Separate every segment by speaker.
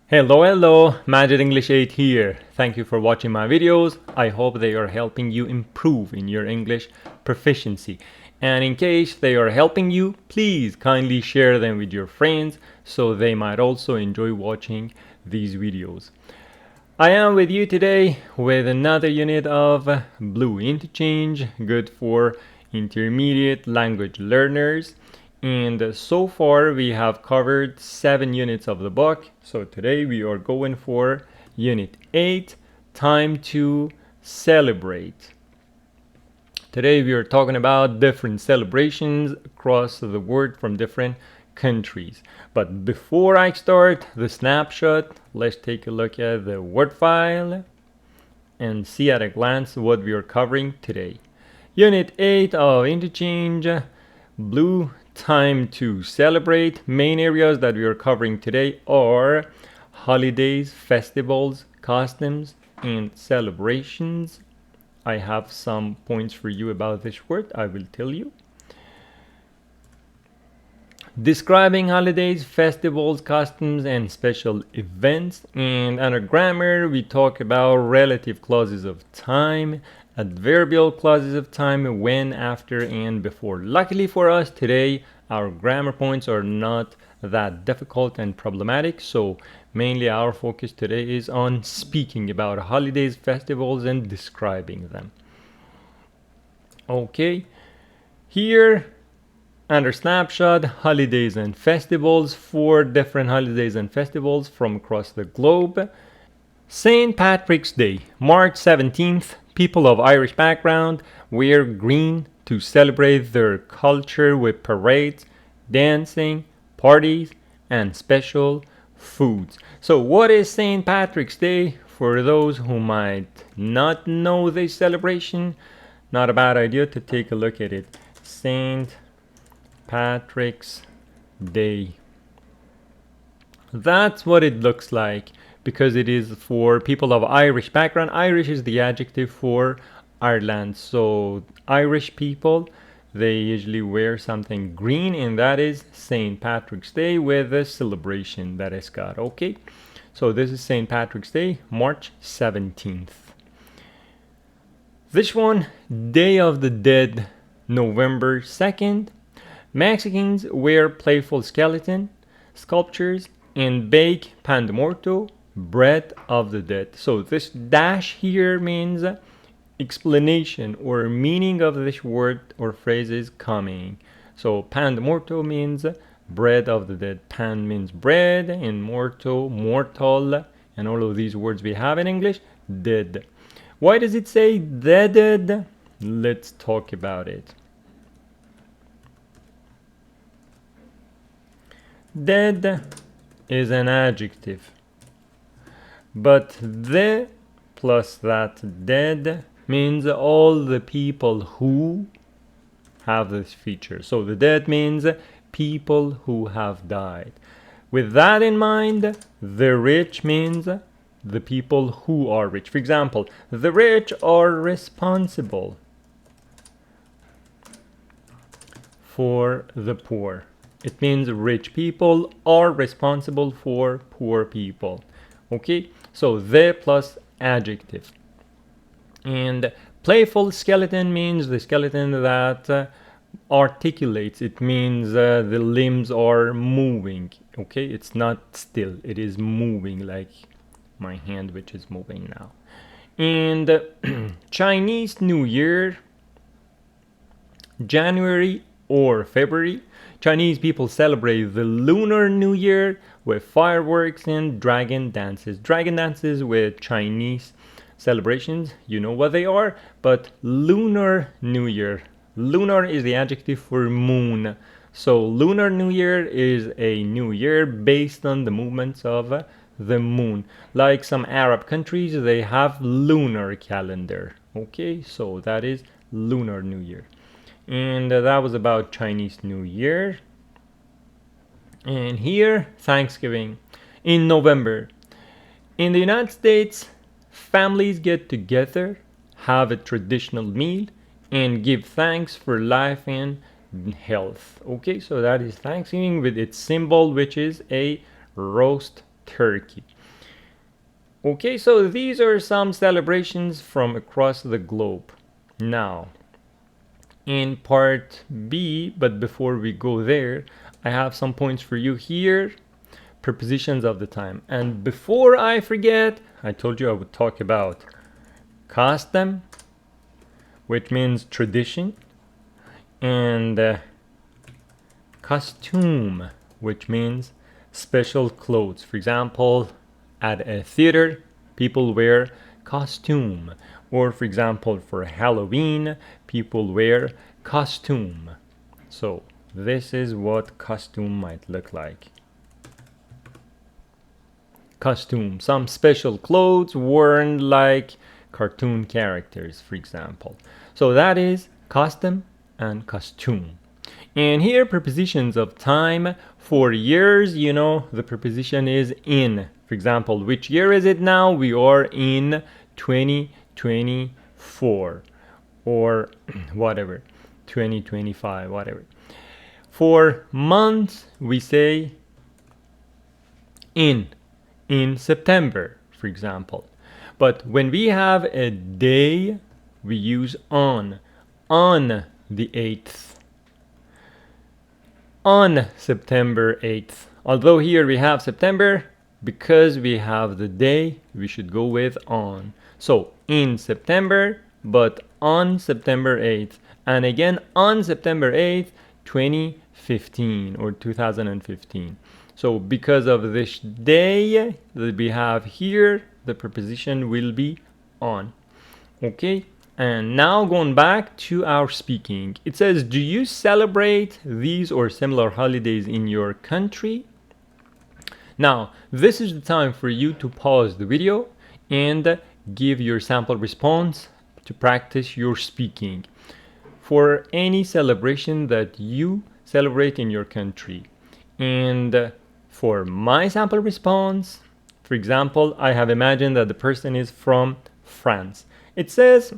Speaker 1: Hello, Majid English 8 here. Thank you for watching my videos. I hope they are helping you improve in your English proficiency. And in case they are helping you, please kindly share them with your friends so they might also enjoy watching these videos. I am with you today with another unit of Blue Interchange, good for intermediate language learners. And so far we have covered 7 units of the book. So today we are going for unit 8, time to celebrate. Today we are talking about different celebrations across the world from different countries. But before I start the snapshot, let's take a look at the word file and see at a glance what we are covering today. Unit 8 of Interchange, Blue, time to celebrate. Main areas that we are covering today are holidays, festivals, customs, and celebrations. I have some points for you about this word. I will tell you. Describing holidays, festivals, customs, and special events. And under grammar, we talk about relative clauses of time, adverbial clauses of time, when, after, and before. Luckily for us today, our grammar points are not that difficult and problematic. So mainly our focus today is on speaking about holidays, festivals, and describing them. Okay, here under snapshot, holidays and festivals, 4 different holidays and festivals from across the globe. St. Patrick's Day, March 17th. People of Irish background wear green to celebrate their culture with parades, dancing, parties, and special foods. So what is St. Patrick's Day? For those who might not know this celebration, not a bad idea to take a look at it. St. Patrick's Day. That's what it looks like because it is for people of Irish background. Irish is the adjective for Ireland. So Irish people, they usually wear something green, and that is St. Patrick's Day with a celebration that is got. Okay, so this is St. Patrick's Day, March 17th. This one, Day of the Dead, November 2nd. Mexicans wear playful skeleton sculptures and bake pan de muerto, bread of the dead. So this dash here means explanation or meaning of this word or phrase is coming. So pan de muerto means bread of the dead. Pan means bread and muerto, mortal, and all of these words we have in English, dead. Why does it say dead? Let's talk about it. Dead is an adjective, but the plus that dead means all the people who have this feature. So the dead means people who have died. With that in mind, the rich means the people who are rich. For example, the rich are responsible for the poor. It means rich people are responsible for poor people. Okay, so the plus adjective. And playful skeleton means the skeleton that articulates. It means the limbs are moving. Okay, it's not still, it is moving, like my hand, which is moving now. And Chinese New Year, January or February. Chinese people celebrate the Lunar New Year with fireworks and dragon dances. Dragon dances with Chinese celebrations, you know what they are, but Lunar New Year. Lunar is the adjective for moon. So Lunar New Year is a new year based on the movements of the moon. Like some Arab countries, they have lunar calendar. Okay, so that is Lunar New Year. And that was about Chinese New Year. And here, Thanksgiving in November. In the United States, families get together, have a traditional meal, and give thanks for life and health. Okay, so that is Thanksgiving with its symbol, which is a roast turkey. Okay, so these are some celebrations from across the globe. Now, in part B, but before we go there, I have some points for you here. Prepositions of the time. And before I forget, I told you I would talk about custom, which means tradition, and costume, which means special clothes. For example, at a theater, people wear costume. Or for example, for Halloween, people wear costume. So this is what costume might look like. Costume, some special clothes worn like cartoon characters, for example. So that is custom and costume. And here, prepositions of time. For years, you know, the preposition is in. For example, which year is it now? We are in 2024 or whatever, 2025, whatever. For months, we say in September, for example. But when we have a day, we use on the 8th. On September 8th. Although here we have September, because we have the day, we should go with on. So in September, but on September 8th. And again on September 8th, 2015 or 2015. So because of this day that we have here, the preposition will be on. Okay, and now going back to our speaking. It says, do you celebrate these or similar holidays in your country? Now, this is the time for you to pause the video and give your sample response to practice your speaking for any celebration that you celebrate in your country. And for my sample response, for example, I have imagined that the person is from France. It says,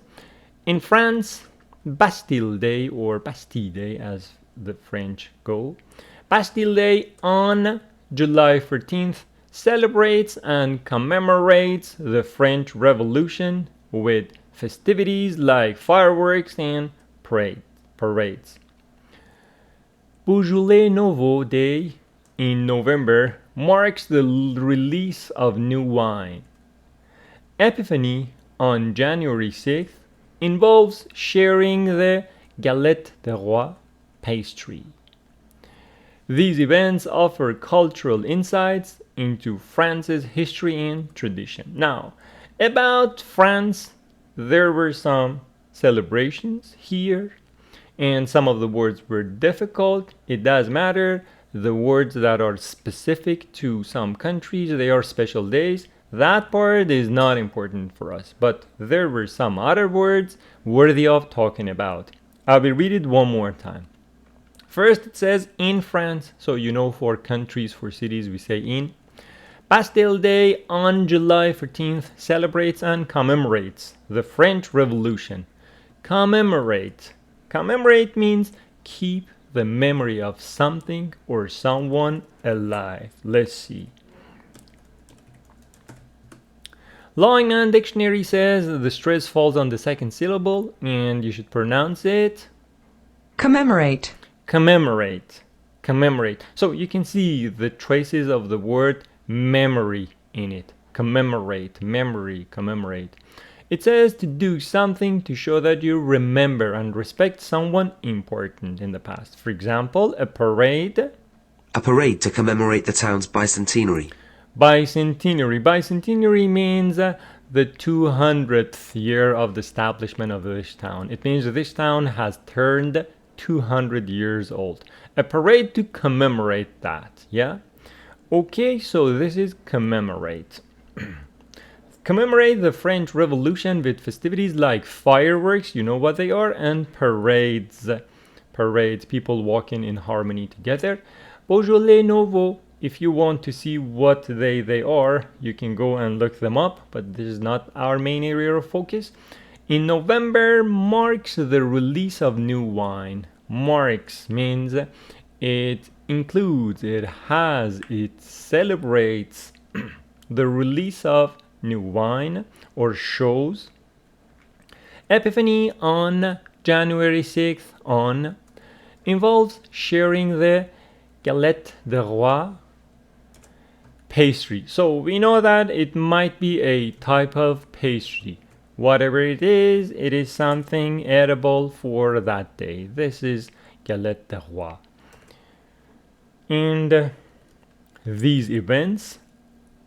Speaker 1: in France, Bastille Day, or Bastille Day as the French go, Bastille Day on July 14th celebrates and commemorates the French Revolution with festivities like fireworks and parades. Beaujolais Nouveau Day in November marks the release of new wine. Epiphany on January 6th involves sharing the galette de roi pastry. These events offer cultural insights into France's history and tradition. Now, about France, there were some celebrations here, and some of the words were difficult. It does matter. The words that are specific to some countries, they are special days. That part is not important for us, but there were some other words worthy of talking about. I will read it one more time. First, it says in France, so you know for countries, for cities, we say in. Bastille Day on July 14th celebrates and commemorates the French Revolution. Commemorate. Commemorate means keep the memory of something or someone alive. Let's see. Long-Man Dictionary says the stress falls on the second syllable and you should pronounce it
Speaker 2: commemorate.
Speaker 1: Commemorate. Commemorate. So you can see the traces of the word memory in it. Commemorate, memory, commemorate. It says to do something to show that you remember and respect someone important in the past. For example, a parade.
Speaker 3: A parade to commemorate the town's bicentenary.
Speaker 1: Bicentenary. Bicentenary means the 200th year of the establishment of this town. It means this town has turned 200 years old. A parade to commemorate that, yeah? Okay, so this is commemorate. Commemorate the French Revolution with festivities like fireworks, you know what they are, and parades. Parades, people walking in harmony together. Beaujolais Nouveau, if you want to see what they are, you can go and look them up, but this is not our main area of focus. In November marks the release of new wine. Marks means it includes, it has, it celebrates the release of new wine or shows. Epiphany on January 6th on involves sharing the galette de roi pastry. So we know that it might be a type of pastry. Whatever it is something edible for that day. This is galette de roi. And these events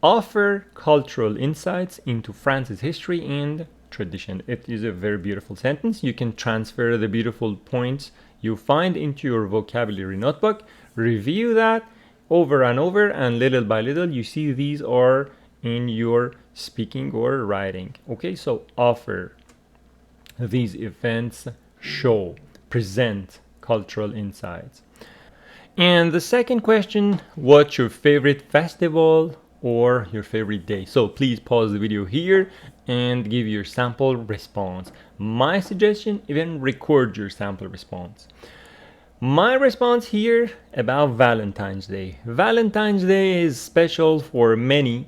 Speaker 1: offer cultural insights into France's history and tradition. It is a very beautiful sentence. You can transfer the beautiful points you find into your vocabulary notebook, review that over and over, and little by little you see these are in your speaking or writing. Okay, so offer, these events show, present cultural insights. And the second question, what's your favorite festival or your favorite day? So please pause the video here and give your sample response. My suggestion, even record your sample response. My response here about Valentine's Day. Valentine's Day is special for many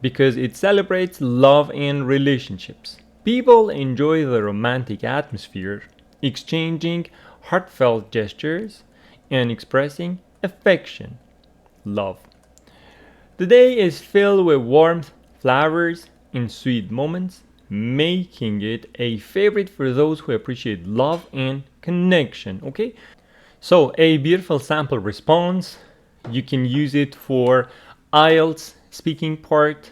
Speaker 1: because it celebrates love and relationships. People enjoy the romantic atmosphere, exchanging heartfelt gestures and expressing affection, love. The day is filled with warmth, flowers, and sweet moments, making it a favorite for those who appreciate love and connection. Okay, so a beautiful sample response. You can use it for IELTS speaking part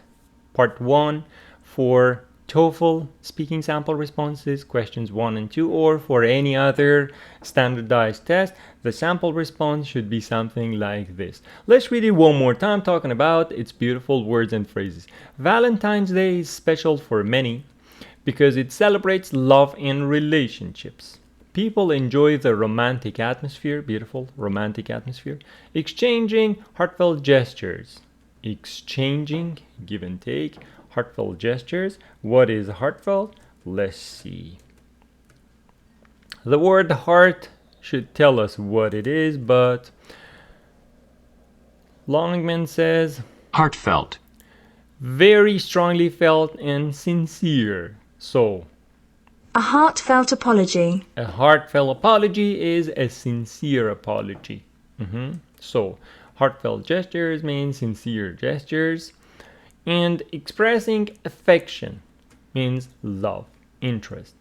Speaker 1: 1, for TOEFL speaking sample responses, questions 1 and 2, or for any other standardized test. The sample response should be something like this. Let's read it one more time, talking about its beautiful words and phrases. Valentine's Day is special for many because it celebrates love and relationships. People enjoy the romantic atmosphere, beautiful romantic atmosphere, exchanging heartfelt gestures. Exchanging, give and take, heartfelt gestures. What is heartfelt? Let's see. The word heart should tell us what it is, but Longman says
Speaker 4: heartfelt,
Speaker 1: very strongly felt and sincere. So
Speaker 5: a heartfelt apology.
Speaker 1: a heartfelt apology is a sincere apology. So heartfelt gestures means sincere gestures. And expressing affection means love, interest.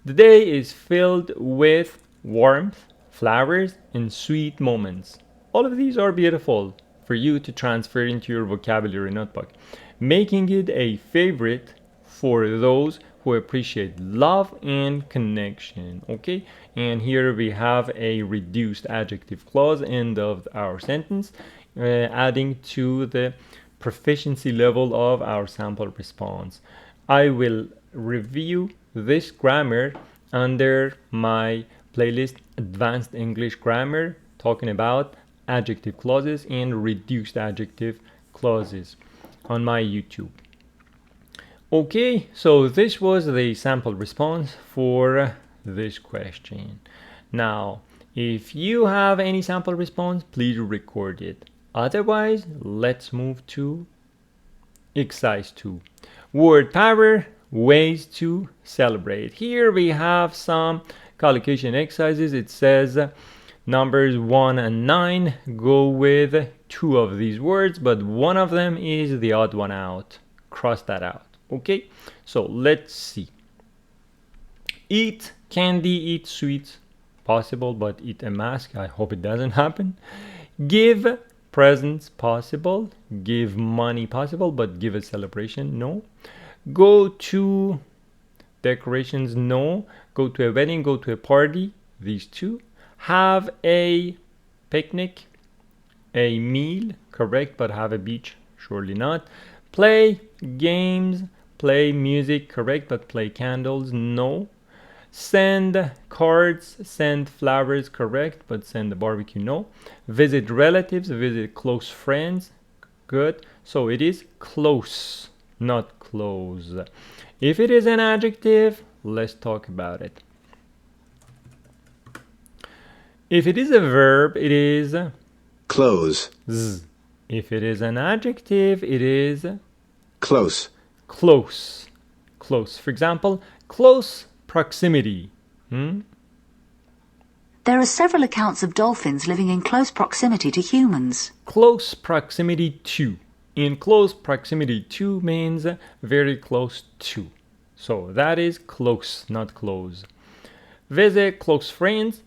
Speaker 1: The day is filled with warmth, flowers, and sweet moments. All of these are beautiful for you to transfer into your vocabulary notebook, making it a favorite for those who appreciate love and connection. Okay, and here we have a reduced adjective clause, end of our sentence, adding to the proficiency level of our sample response. I will review this grammar under my playlist Advanced English Grammar, talking about adjective clauses and reduced adjective clauses on my YouTube. Okay, so this was the sample response for this question. Now, if you have any sample response, please record it. Otherwise, let's move to exercise 2. Word power, ways to celebrate. Here we have some collocation exercises. It says numbers 1 and 9 go with 2 of these words, but one of them is the odd one out. Cross that out. Okay, so let's see. Eat candy, eat sweets, possible, but eat a mask, I hope it doesn't happen. Give presents, possible. Give money, possible, but give a celebration, no. Go to decorations, no. Go to a wedding, go to a party, these two. Have a picnic, a meal, correct, but have a beach, surely not. Play games, play music, correct, but play candles, no. Send cards, send flowers, correct, but send a barbecue, no. Visit relatives, visit close friends, good. So it is close, not close. If it is an adjective, let's talk about it. If it is a verb, it is
Speaker 6: close.
Speaker 1: z. If it is an adjective, it is
Speaker 6: Close.
Speaker 1: close. Close. For example, close proximity.
Speaker 4: There are several accounts of dolphins living in close proximity to humans.
Speaker 1: Close proximity to. In close proximity to means very close to. So that is close, not close. Visit close friends.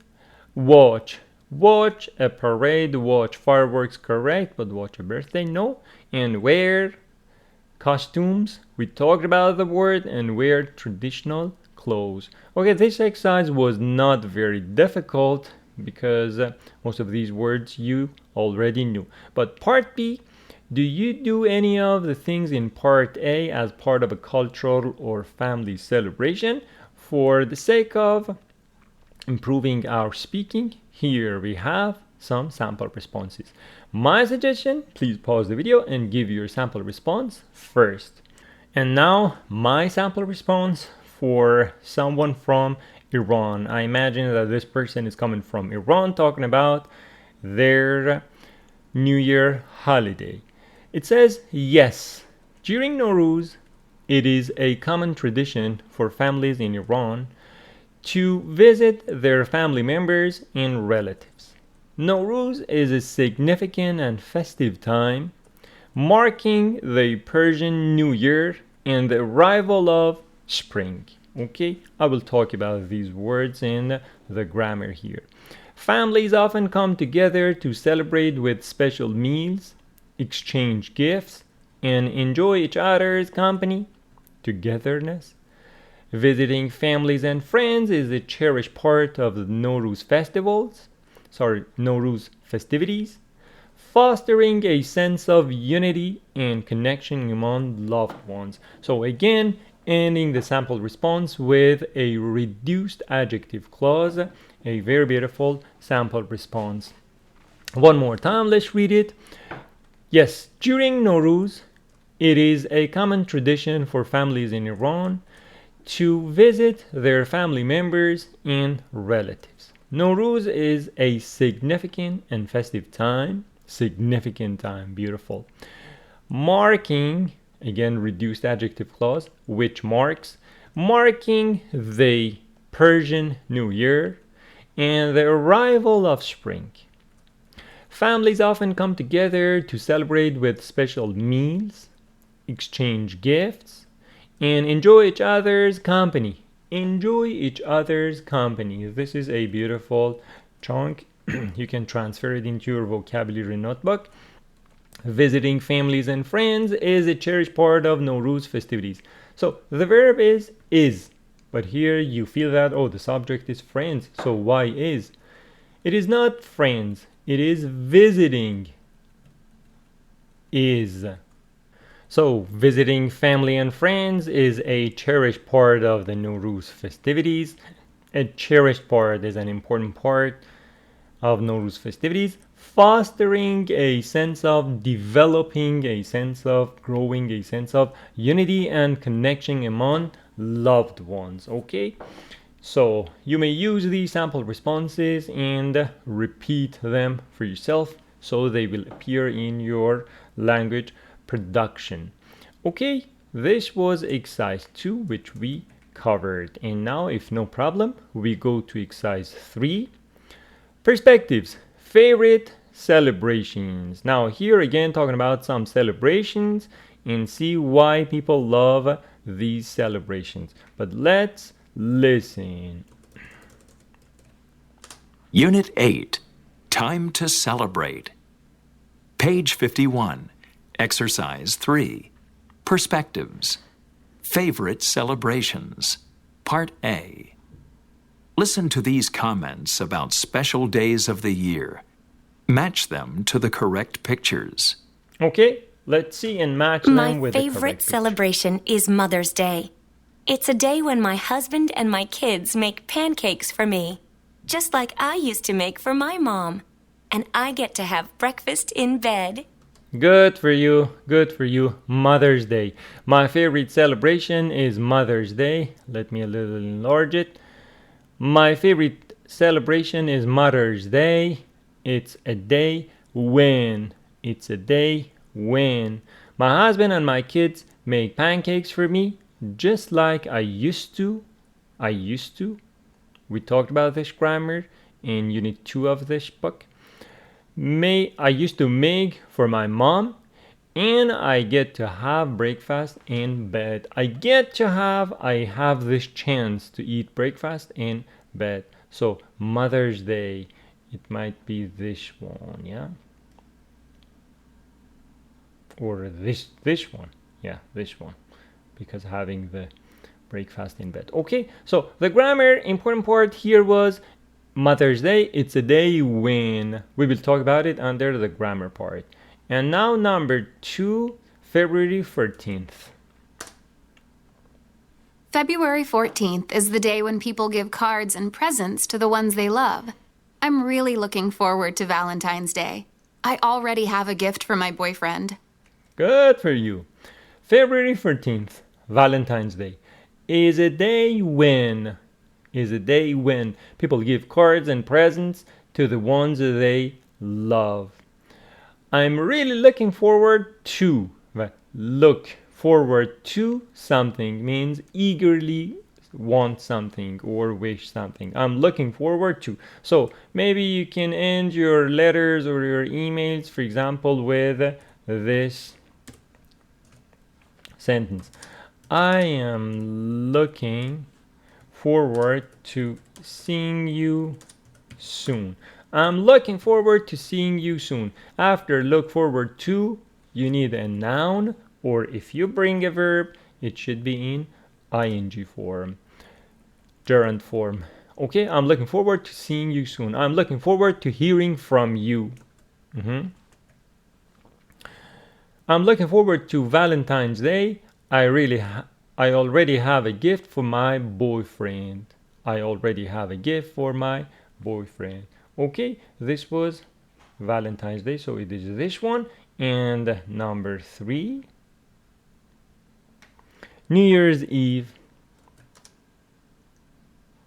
Speaker 1: Watch. Watch a parade. Watch fireworks, correct, but watch a birthday, no. And wear costumes. We talked about the word. And wear traditional clothes. Okay, this exercise was not very difficult because most of these words you already knew. But part B, do you do any of the things in part A as part of a cultural or family celebration? For the sake of improving our speaking, here we have some sample responses. My suggestion, please pause the video and give your sample response first. And now my sample response for someone from Iran. I imagine that this person is coming from Iran talking about their New Year holiday. It says, yes, during Nowruz, it is a common tradition for families in Iran to visit their family members and relatives. Nowruz is a significant and festive time marking the Persian New Year and the arrival of spring. Okay, I will talk about these words in the grammar here. Families often come together to celebrate with special meals, exchange gifts, and enjoy each other's company. Togetherness. Visiting families and friends is a cherished part of the Nowruz festivities, fostering a sense of unity and connection among loved ones. So again, ending the sample response with a reduced adjective clause, a very beautiful sample response. One more time, let's read it. Yes, during Nowruz, it is a common tradition for families in Iran to visit their family members and relatives. Nowruz is a significant and festive time. Significant time, beautiful. Marking, again, reduced adjective clause, which marking the Persian New Year and the arrival of spring. Families often come together to celebrate with special meals, exchange gifts, and enjoy each other's company. Enjoy each other's company. This is a beautiful chunk. You can transfer it into your vocabulary notebook. Visiting families and friends is a cherished part of Nowruz festivities. So the verb is. But here you feel that, oh, the subject is friends. So why is? It is not friends. It is visiting. Is. So visiting family and friends is a cherished part of the Nowruz festivities. A cherished part is an important part of Nowruz festivities, fostering a sense of developing, a sense of growing, a sense of unity and connection among loved ones. Okay, so you may use these sample responses and repeat them for yourself so they will appear in your language production. Okay, this was exercise 2, which we covered, and now, if no problem, we go to exercise 3. Perspectives, favorite celebrations. Now here again talking about some celebrations and see why people love these celebrations. But let's listen.
Speaker 6: Unit 8, Time to Celebrate. Page 51, Exercise 3, Perspectives, Favorite Celebrations, Part A. Listen to these comments about special days of the year. Match them to the correct pictures.
Speaker 1: Okay, let's see and match them
Speaker 7: My
Speaker 1: with the correct
Speaker 7: favorite
Speaker 1: picture.
Speaker 7: celebration is Mother's Day. It's a day when my husband and my kids make pancakes for me, just like I used to make for my mom. And I get to have breakfast in bed.
Speaker 1: Good for you, good for you. Mother's Day. My favorite celebration is Mother's Day. Let me a little enlarge it. My favorite celebration is Mother's Day. It's a day when My husband and my kids make pancakes for me just like I used to. We talked about this grammar in Unit 2 of this book. I used to make for my mom, and I get to have breakfast in bed. I have this chance to eat breakfast in bed. So Mother's Day, it might be this one, yeah? Or this one. Yeah, this one. Because having the breakfast in bed. Okay, so the grammar important part here was Mother's Day. It's a day when. We will talk about it under the grammar part. And now number 2, February 14th.
Speaker 8: February 14th is the day when people give cards and presents to the ones they love. I'm really looking forward to Valentine's Day. I already have a gift for my boyfriend.
Speaker 1: Good for you. February 14th, Valentine's Day, is a day when people give cards and presents to the ones that they love. I'm really looking forward to. Look forward to something means eagerly want something or wish something. I'm looking forward to. So maybe you can end your letters or your emails, for example, with this sentence. I am looking forward to seeing you soon. I'm looking forward to seeing you soon. After look forward to, you need a noun, or if you bring a verb, it should be in ing form, gerund form. Okay, I'm looking forward to seeing you soon. I'm looking forward to hearing from you. I'm looking forward to Valentine's Day. I already have a gift for my boyfriend. Okay, this was Valentine's Day, so it is this one. And number 3, New Year's Eve.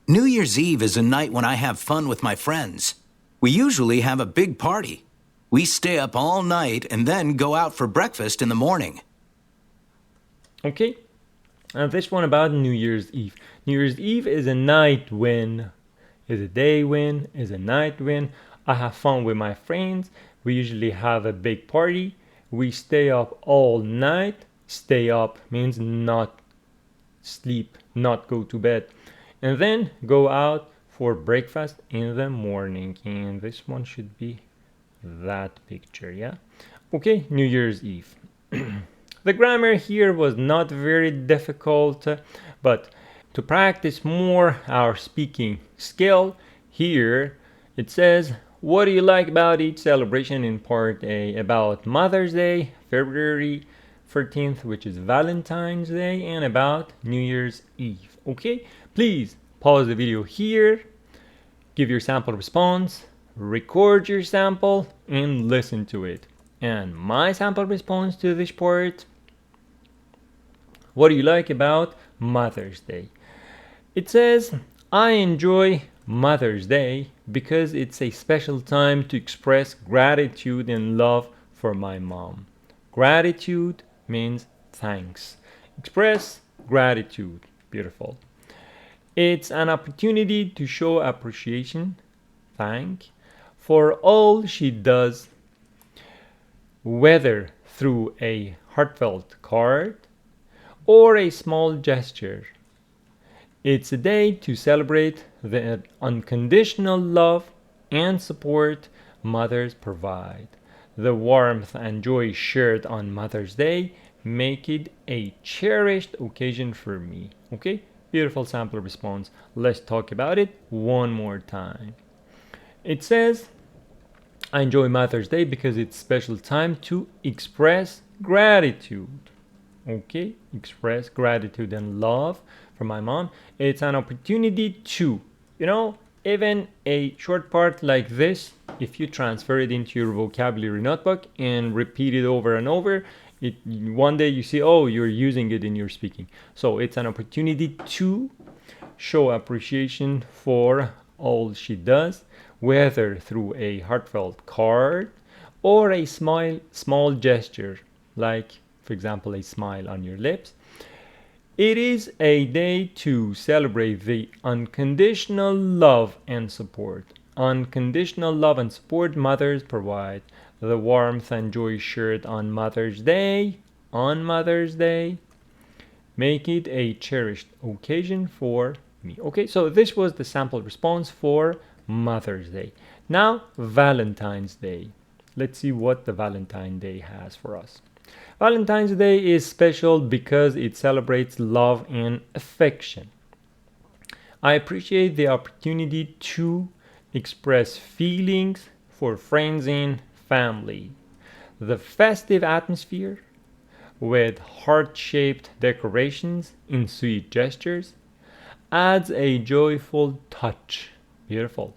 Speaker 9: New Year's Eve is a night when I have fun with my friends. We usually have a big party. We stay up all night and then go out for breakfast in the morning.
Speaker 1: Okay, and this one about New Year's Eve. New Year's Eve is a night when, is a day when, is a night when I have fun with my friends. We usually have a big party. We stay up all night. Stay up means not sleep, not go to bed. And then go out for breakfast in the morning. And this one should be that picture, yeah? Okay, New Year's Eve. The grammar here was not very difficult, but to practice more our speaking skill, here it says, what do you like about each celebration in part A? About Mother's Day, February 14th, which is Valentine's Day, and about New Year's Eve. Okay, please pause the video here, give your sample response, record your sample, and listen to it. And my sample response to this part: what do you like about Mother's Day? It says, I enjoy Mother's Day because it's a special time to express gratitude and love for my mom. Gratitude means thanks. Express gratitude. Beautiful. It's an opportunity to show appreciation, thank, for all she does, whether through a heartfelt card or a small gesture. It's a day to celebrate the unconditional love and support mothers provide. The warmth and joy shared on Mother's Day make it a cherished occasion for me. Okay, beautiful sample response. Let's talk about it one more time. It says, I enjoy Mother's Day because it's a special time to express gratitude. Okay, express gratitude and love for my mom. It's an opportunity to, even a short part like this, if you transfer it into your vocabulary notebook and repeat it over and over, one day you see, oh, you're using it in your speaking. So it's an opportunity to show appreciation for all she does, whether through a heartfelt card or a small gesture like for example, a smile on your lips. It is a day to celebrate the unconditional love and support. Unconditional love and support mothers provide. The warmth and joy shared on Mother's Day. On Mother's Day. Make it a cherished occasion for me. Okay, so this was the sample response for Mother's Day. Now, Valentine's Day. Let's see what the Valentine's Day has for us. Valentine's Day is special because it celebrates love and affection. I appreciate the opportunity to express feelings for friends and family. The festive atmosphere with heart-shaped decorations and sweet gestures adds a joyful touch. Beautiful.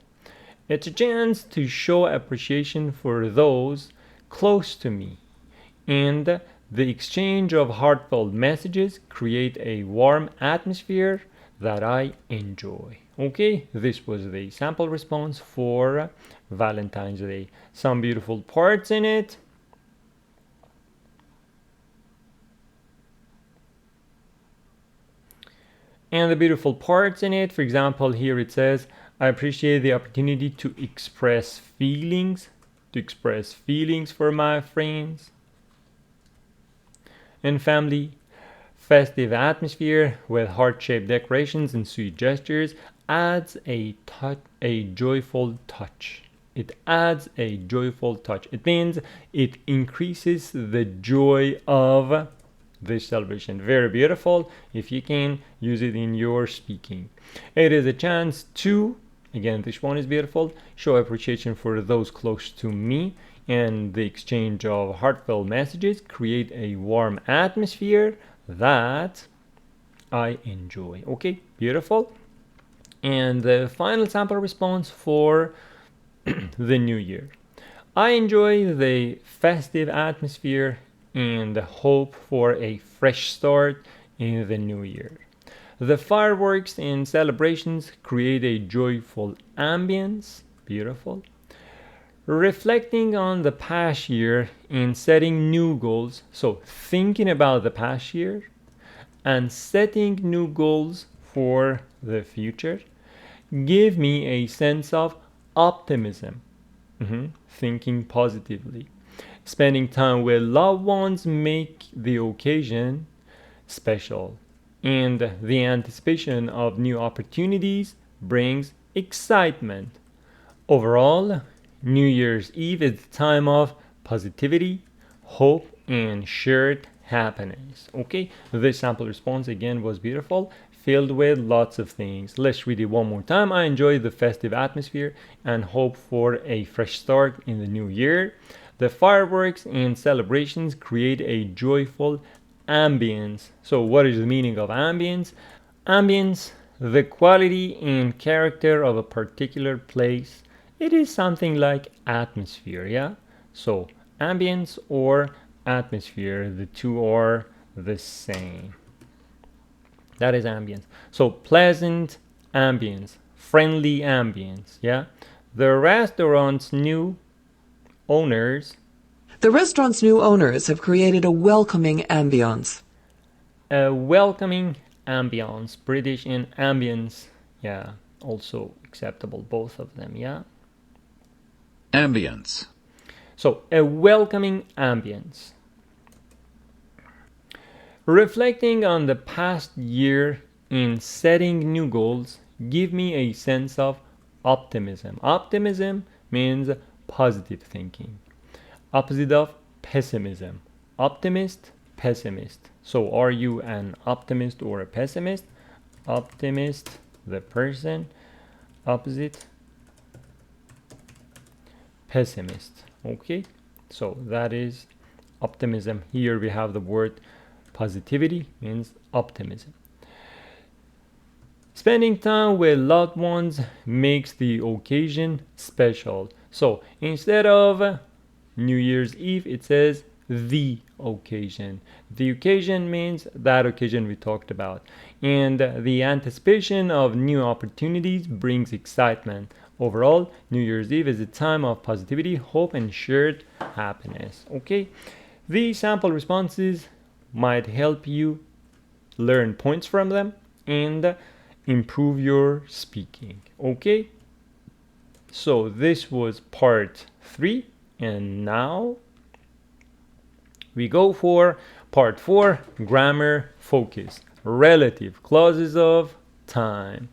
Speaker 1: It's a chance to show appreciation for those close to me, and the exchange of heartfelt messages create a warm atmosphere that I enjoy. Okay, this was the sample response for Valentine's Day. Some beautiful parts in it. And the beautiful parts in it, for example, here it says, I appreciate the opportunity to express feelings for my friends and family. Festive atmosphere with heart-shaped decorations and sweet gestures adds a joyful touch. It adds a joyful touch. It means it increases the joy of this celebration. Very beautiful. If you can, use it in your speaking. It is a chance to, again, this one is beautiful, show appreciation for those close to me, and the exchange of heartfelt messages create a warm atmosphere that I enjoy. Okay, beautiful. And the final sample response for the new year. I enjoy the festive atmosphere and hope for a fresh start in the new year. The fireworks and celebrations create a joyful ambience. Beautiful. Reflecting on the past year and setting new goals. So thinking about the past year and setting new goals for the future give me a sense of optimism. Thinking positively. Spending time with loved ones make the occasion special, and the anticipation of new opportunities brings excitement. Overall, New Year's Eve is the time of positivity, hope, and shared happiness. Okay, this sample response again was beautiful, filled with lots of things. Let's read it one more time. I enjoy the festive atmosphere and hope for a fresh start in the new year. The fireworks and celebrations create a joyful ambience. So what is the meaning of ambience? Ambience, the quality and character of a particular place. It is something like atmosphere, yeah? So ambience or atmosphere, the two are the same. That is ambience. So pleasant ambience, friendly ambience, yeah? The restaurant's new owners.
Speaker 2: The restaurant's new owners have created a welcoming ambience.
Speaker 1: A welcoming ambience. British and ambience, yeah, also acceptable, both of them, yeah?
Speaker 10: Ambience.
Speaker 1: So, a welcoming ambience. Reflecting on the past year and setting new goals give me a sense of optimism. Optimism means positive thinking. Opposite of pessimism. Optimist, pessimist. So are you an optimist or a pessimist? Optimist, the person. Opposite, pessimist. Okay, so that is optimism. Here we have the word positivity, means optimism. Spending time with loved ones makes the occasion special. So instead of New Year's Eve, it says the occasion. The occasion means that occasion we talked about. And the anticipation of new opportunities brings excitement. Overall, New Year's Eve is a time of positivity, hope, and shared happiness. Okay, the sample responses might help you learn points from them and improve your speaking. Okay, so this was part 3, and now we go for part 4, grammar focus, relative clauses of time.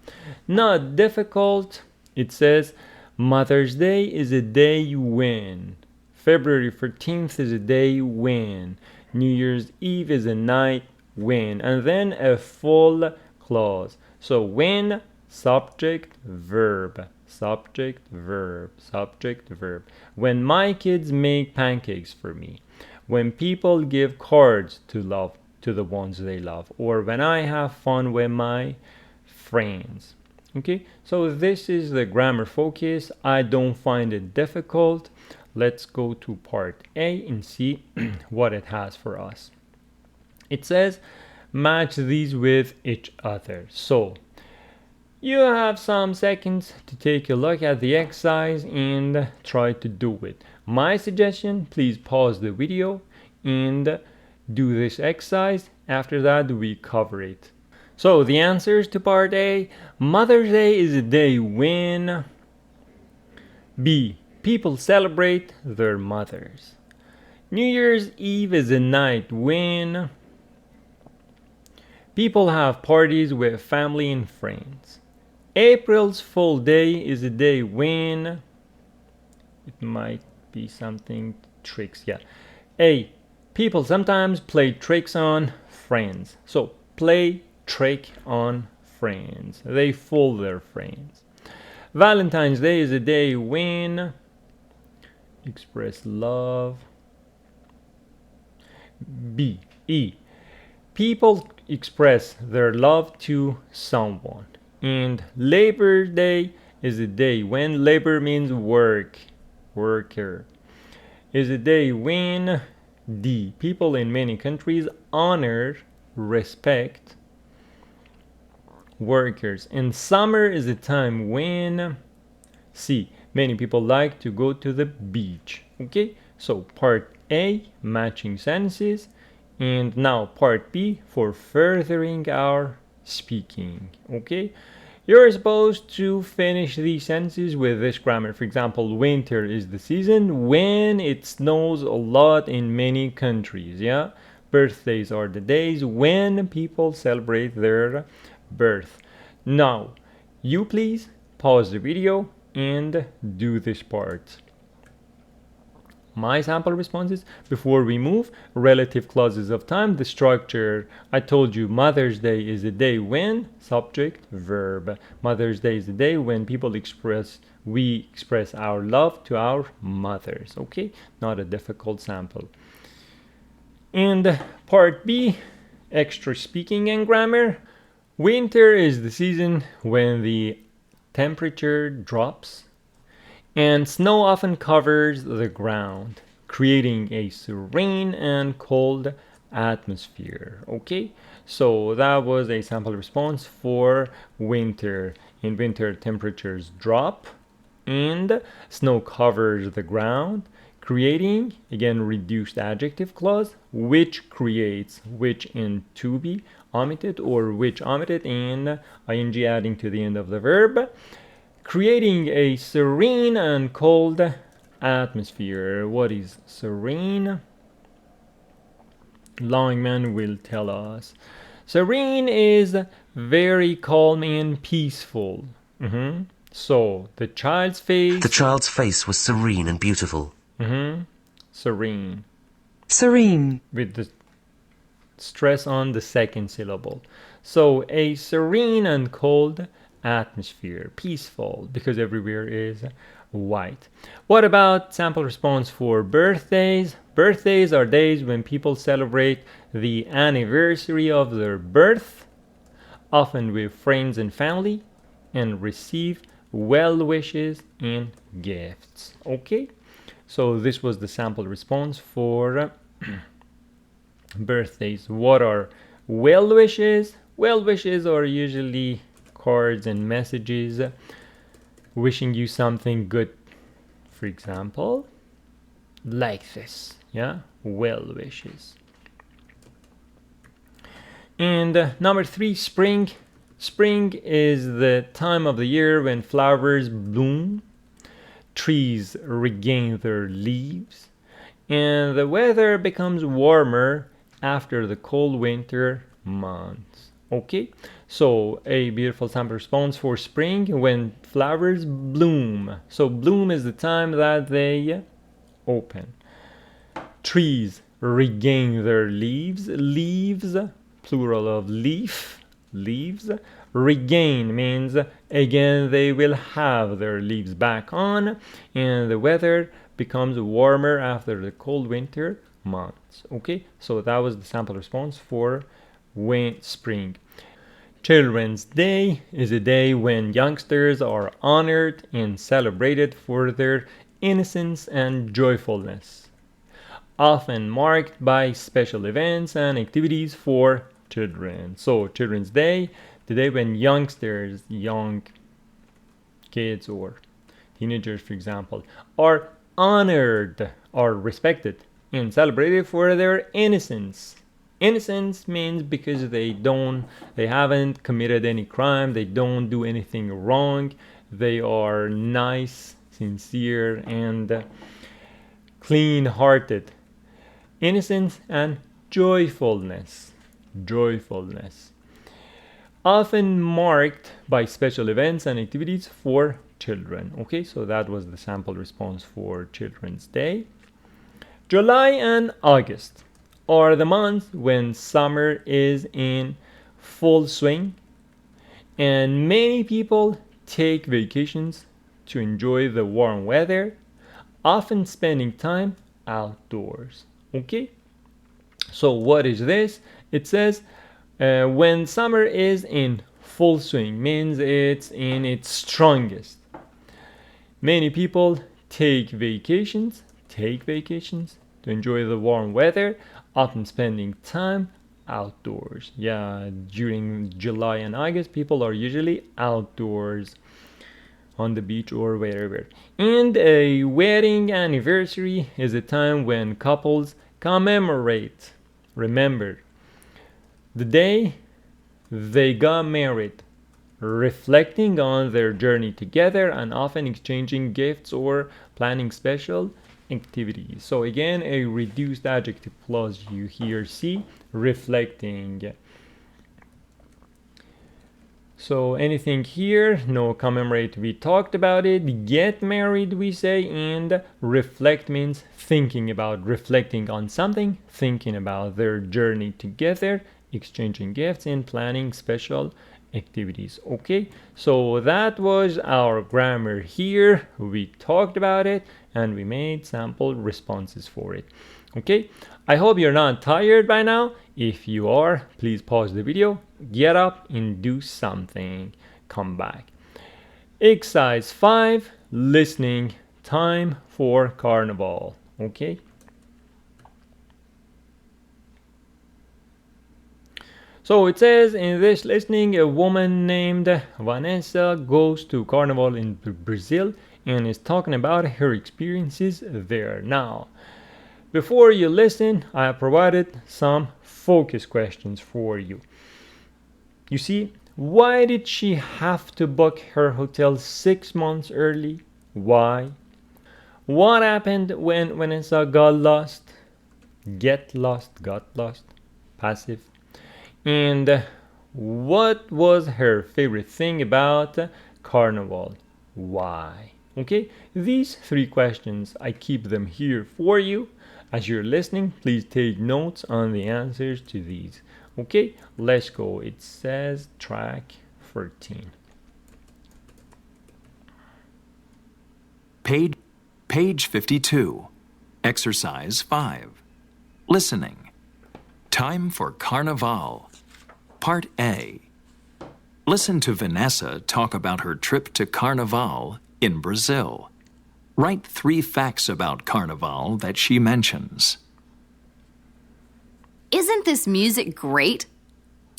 Speaker 1: Not difficult. It says Mother's Day is a day when. February 14th is a day when. New Year's Eve is a night when. And then a full clause. So when, subject, verb. Subject, verb. Subject, verb. When my kids make pancakes for me. When people give cards to the ones they love. Or when I have fun with my friends. Okay, so this is the grammar focus. I don't find it difficult. Let's go to part A and see what it has for us. It says match these with each other. So you have some seconds to take a look at the exercise and try to do it. My suggestion, please pause the video and do this exercise. After that, we cover it. So the answers to part A: Mother's Day is a day when. B. People celebrate their mothers. New Year's Eve is a night when. People have parties with family and friends. April's Fool Day is a day when. It might be something tricks, yeah. A. People sometimes play tricks on friends. So play trick on friends. They fool their friends. Valentine's Day is a day when. Express love. B. E. People express their love to someone. And Labor Day is a day when. Labor means work. Worker. Is a day when. D. People in many countries honor, respect workers. And summer is a time when. C. Many people like to go to the beach. Okay, so part A, matching sentences, and now part B for furthering our speaking. Okay, you're supposed to finish these sentences with this grammar. For example, winter is the season when it snows a lot in many countries. Yeah, birthdays are the days when people celebrate their birth. Now, you please pause the video and do this part. My sample responses before we move: relative clauses of time, the structure. I told you Mother's Day is a day when, subject, verb. Mother's Day is a day when we express our love to our mothers. Okay, not a difficult sample. And part B, extra speaking and grammar. Winter is the season when the temperature drops and snow often covers the ground, creating a serene and cold atmosphere. Okay, so that was a sample response for winter. In winter, temperatures drop and snow covers the ground, creating, again, reduced adjective clause, which creates, which in to be omitted, or which omitted and ing adding to the end of the verb, creating a serene and cold atmosphere. What is serene? Longman will tell us. Serene is very calm and peaceful. So the child's face.
Speaker 3: The child's face was serene and beautiful.
Speaker 1: Serene.
Speaker 2: Serene.
Speaker 1: With the stress on the second syllable. So a serene and cold atmosphere, peaceful, because everywhere is white. What about sample response for birthdays? Birthdays are days when people celebrate the anniversary of their birth, often with friends and family, and receive well wishes and gifts. Okay, so this was the sample response for birthdays. What are well wishes? Well wishes are usually cards and messages wishing you something good. For example, like this. Yeah, well wishes. And number 3, spring. Spring is the time of the year when flowers bloom, trees regain their leaves, and the weather becomes warmer after the cold winter months. Okay, so a beautiful sample response for spring, when flowers bloom. So bloom is the time that they open. Trees regain their leaves. Leaves, plural of leaf, leaves. Regain means again they will have their leaves back on, and the weather becomes warmer after the cold winter months. Okay, so that was the sample response for spring. Children's Day is a day when youngsters are honored and celebrated for their innocence and joyfulness, often marked by special events and activities for children. So Children's Day, the day when youngsters, young kids or teenagers, for example, are honored, are respected and celebrated for their innocence. Innocence means because they haven't committed any crime, they don't do anything wrong, they are nice, sincere, and clean-hearted. Innocence and joyfulness. Joyfulness. Often marked by special events and activities for children. Okay, so that was the sample response for Children's Day. July and August are the months when summer is in full swing, and many people take vacations to enjoy the warm weather, often spending time outdoors. Okay, so what is this? It says when summer is in full swing, means it's in its strongest. Many people take vacations to enjoy the warm weather, often spending time outdoors. Yeah, during July and August, people are usually outdoors on the beach or wherever. And a wedding anniversary is a time when couples commemorate, remember, the day they got married, reflecting on their journey together and often exchanging gifts or planning special activities. So again, a reduced adjective clause you here see, reflecting. So anything here, no, commemorate, we talked about it. Get married, we say, and reflect means thinking about, reflecting on something, thinking about their journey together, exchanging gifts, and planning special activities. Okay, so that was our grammar here. We talked about it and we made sample responses for it. Okay, I hope you're not tired by now. If you are, please pause the video, get up and do something. Come back. Exercise 5, listening, time for Carnival. Okay. So it says in this listening, a woman named Vanessa goes to Carnival in Brazil and is talking about her experiences there. Now, before you listen, I have provided some focus questions for you. You see, why did she have to book her hotel 6 months early? Why? What happened when Vanessa got lost? Get lost, got lost, passive. And what was her favorite thing about Carnival? Why? Okay, these 3 questions, I keep them here for you. As you're listening, please take notes on the answers to these. Okay, let's go. It says track 13.
Speaker 6: Page 52. Exercise 5. Listening. Time for Carnival. Part A. Listen to Vanessa talk about her trip to Carnival in Brazil. Write 3 facts about Carnival that she mentions.
Speaker 10: Isn't this music great?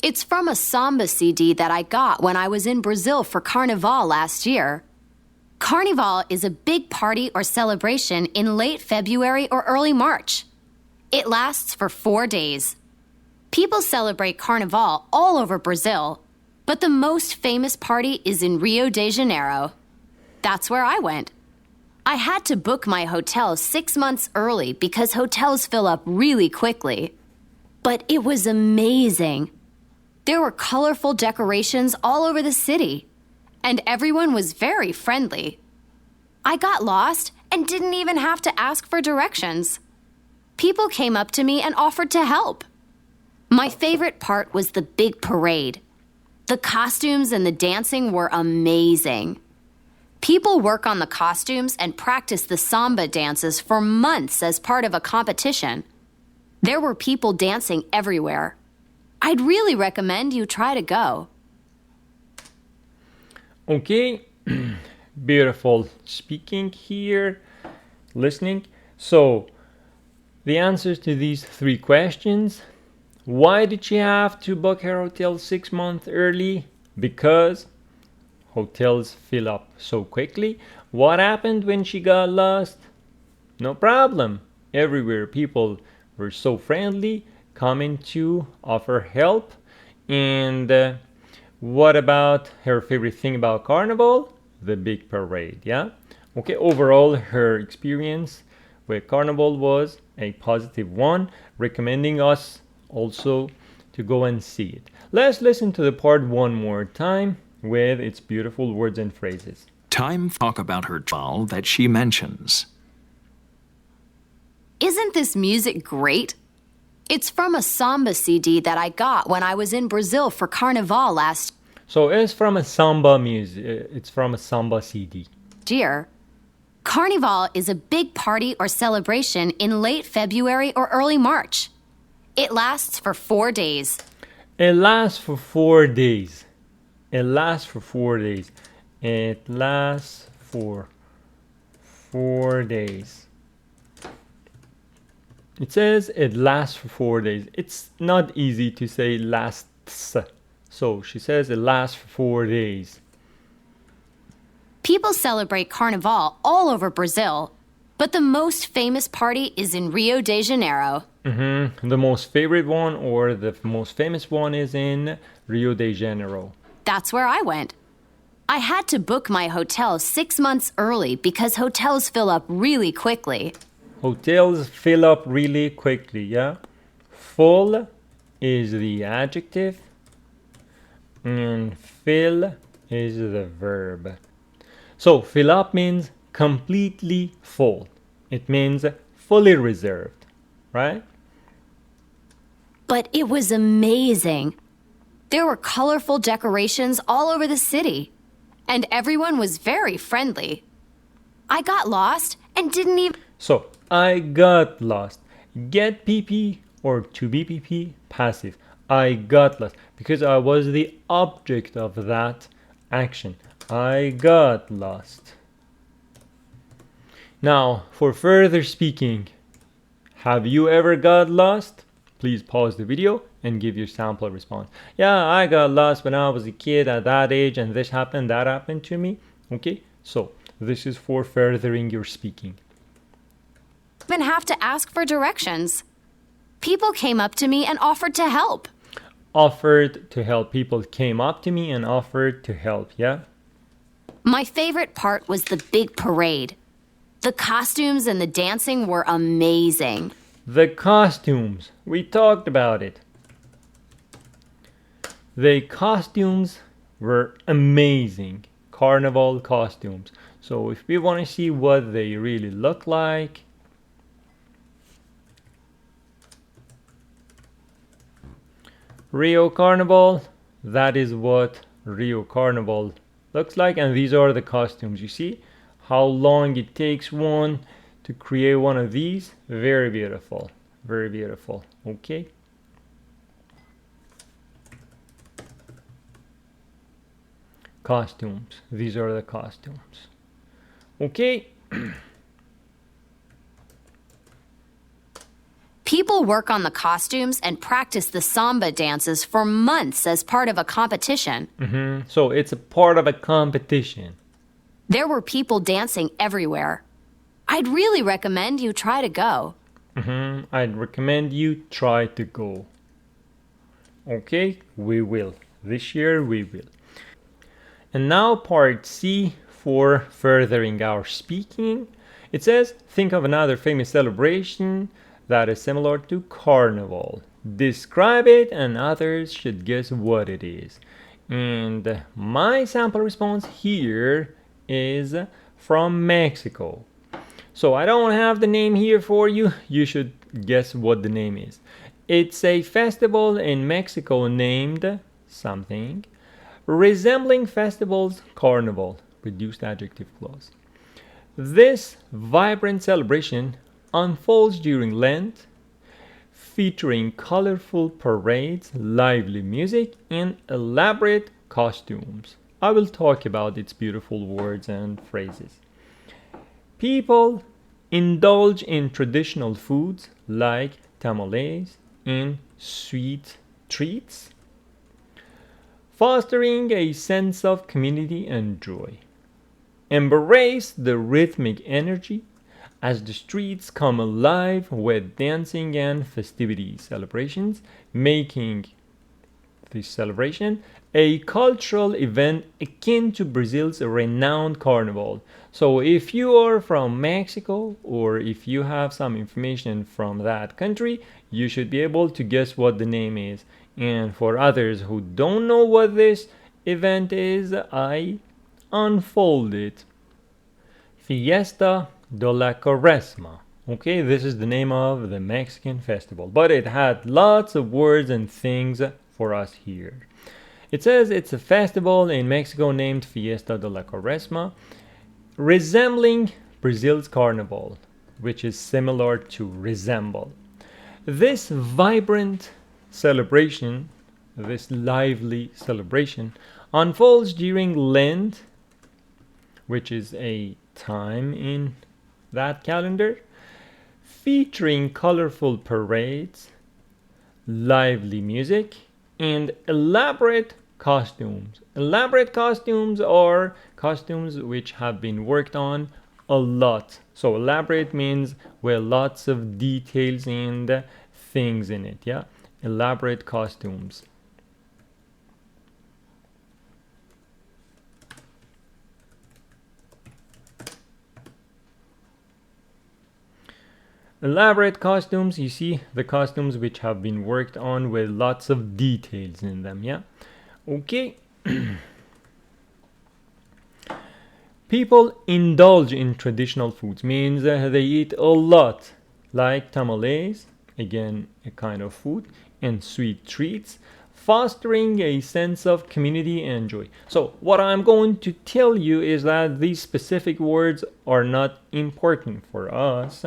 Speaker 10: It's from a samba CD that I got when I was in Brazil for Carnival last year. Carnival is a big party or celebration in late February or early March. It lasts for 4 days. People celebrate Carnival all over Brazil, but the most famous party is in Rio de Janeiro. That's where I went. I had to book my hotel 6 months early because hotels fill up really quickly. But it was amazing. There were colorful decorations all over the city, and everyone was very friendly. I got lost and didn't even have to ask for directions. People came up to me and offered to help. My favorite part was the big parade. The costumes and the dancing were amazing. People work on the costumes and practice the samba dances for months as part of a competition. There were people dancing everywhere. I'd really recommend you try to go.
Speaker 1: Okay, beautiful speaking here, listening. So, the answers to these 3 questions. Why did she have to book her hotel 6 months early? Because hotels fill up so quickly. What happened when she got lost? No problem. Everywhere people were so friendly, coming to offer help. And what about her favorite thing about Carnival? The big parade, yeah? Okay, overall, her experience with Carnival was a positive one, recommending us also to go and see it. Let's listen to the part one more time with its beautiful words and phrases.
Speaker 6: Time to talk about her trial that she mentions.
Speaker 10: Isn't this music great? It's from a samba CD that I got when I was in Brazil for Carnival last
Speaker 1: So it's from a samba music. It's from a samba CD.
Speaker 10: year. Carnival is a big party or celebration in late February or early March. It lasts for 4 days.
Speaker 1: It lasts for 4 days. It lasts for 4 days. It lasts for 4 days. It says it lasts for 4 days. It's not easy to say lasts. So she says it lasts for 4 days.
Speaker 10: People celebrate Carnival all over Brazil, but the most famous party is in Rio de Janeiro.
Speaker 1: The most favorite one or the most famous one is in Rio de Janeiro.
Speaker 10: That's where I went. I had to book my hotel 6 months early because hotels fill up really quickly.
Speaker 1: Hotels fill up really quickly, yeah? Full is the adjective and fill is the verb. So fill up means completely full. It means fully reserved, right?
Speaker 10: But it was amazing. There were colorful decorations all over the city, and everyone was very friendly. I got lost and didn't even...
Speaker 1: So I got lost. Get PP or to be PP, passive. I got lost because I was the object of that action. I got lost. Now, for further speaking, have you ever got lost? Please pause the video and give your sample response. Yeah, I got lost when I was a kid at that age and this happened, that happened to me. Okay, so this is for furthering your speaking.
Speaker 10: even have to ask for directions. People came up to me and offered to help.
Speaker 1: Offered to help. People came up to me and offered to help, yeah?
Speaker 10: My favorite part was the big parade. The costumes and the dancing were amazing.
Speaker 1: The costumes. We talked about it. The costumes were amazing. Carnival costumes. So if we want to see what they really look like, Rio Carnival, that is what Rio Carnival looks like, and these are the costumes. You see how long it takes one to create one of these? Very beautiful, very beautiful. Okay, costumes, these are the costumes. Okay.
Speaker 10: People work on the costumes and practice the samba dances for months as part of a competition.
Speaker 1: So it's a part of a competition.
Speaker 10: There were people dancing everywhere. I'd really recommend you try to go.
Speaker 1: I'd recommend you try to go. Okay, we will. This year we will. And now part C for furthering our speaking. It says, think of another famous celebration that is similar to Carnival. Describe it and others should guess what it is. And my sample response here is from Mexico. So I don't have the name here for you. You should guess what the name is. It's a festival in Mexico named something resembling festivals Carnival. Reduced adjective clause. This vibrant celebration unfolds during Lent, featuring colorful parades, lively music, and elaborate costumes. I will talk about its beautiful words and phrases. People indulge in traditional foods like tamales and sweet treats, fostering a sense of community and joy. Embrace the rhythmic energy as the streets come alive with dancing and festivity celebrations, making this celebration a cultural event akin to Brazil's renowned Carnival. So if you are from Mexico or if you have some information from that country, you should be able to guess what the name is. And for others who don't know what this event is, I unfold it. Fiesta de la Quaresma. Okay, this is the name of the Mexican festival, but it had lots of words and things for us here. It says it's a festival in Mexico named Fiesta de la Quaresma, resembling Brazil's Carnival, which is similar to resemble. This vibrant celebration, this lively celebration, unfolds during Lent, which is a time in that calendar, featuring colorful parades, lively music, and elaborate costumes. Elaborate costumes are costumes which have been worked on a lot. So elaborate means with lots of details and things in it, yeah? Elaborate costumes. Elaborate costumes, you see the costumes which have been worked on with lots of details in them, yeah? Okay. People indulge in traditional foods, means they eat a lot, like tamales, again a kind of food, and sweet treats, fostering a sense of community and joy. So what I'm going to tell you is that these specific words are not important for us,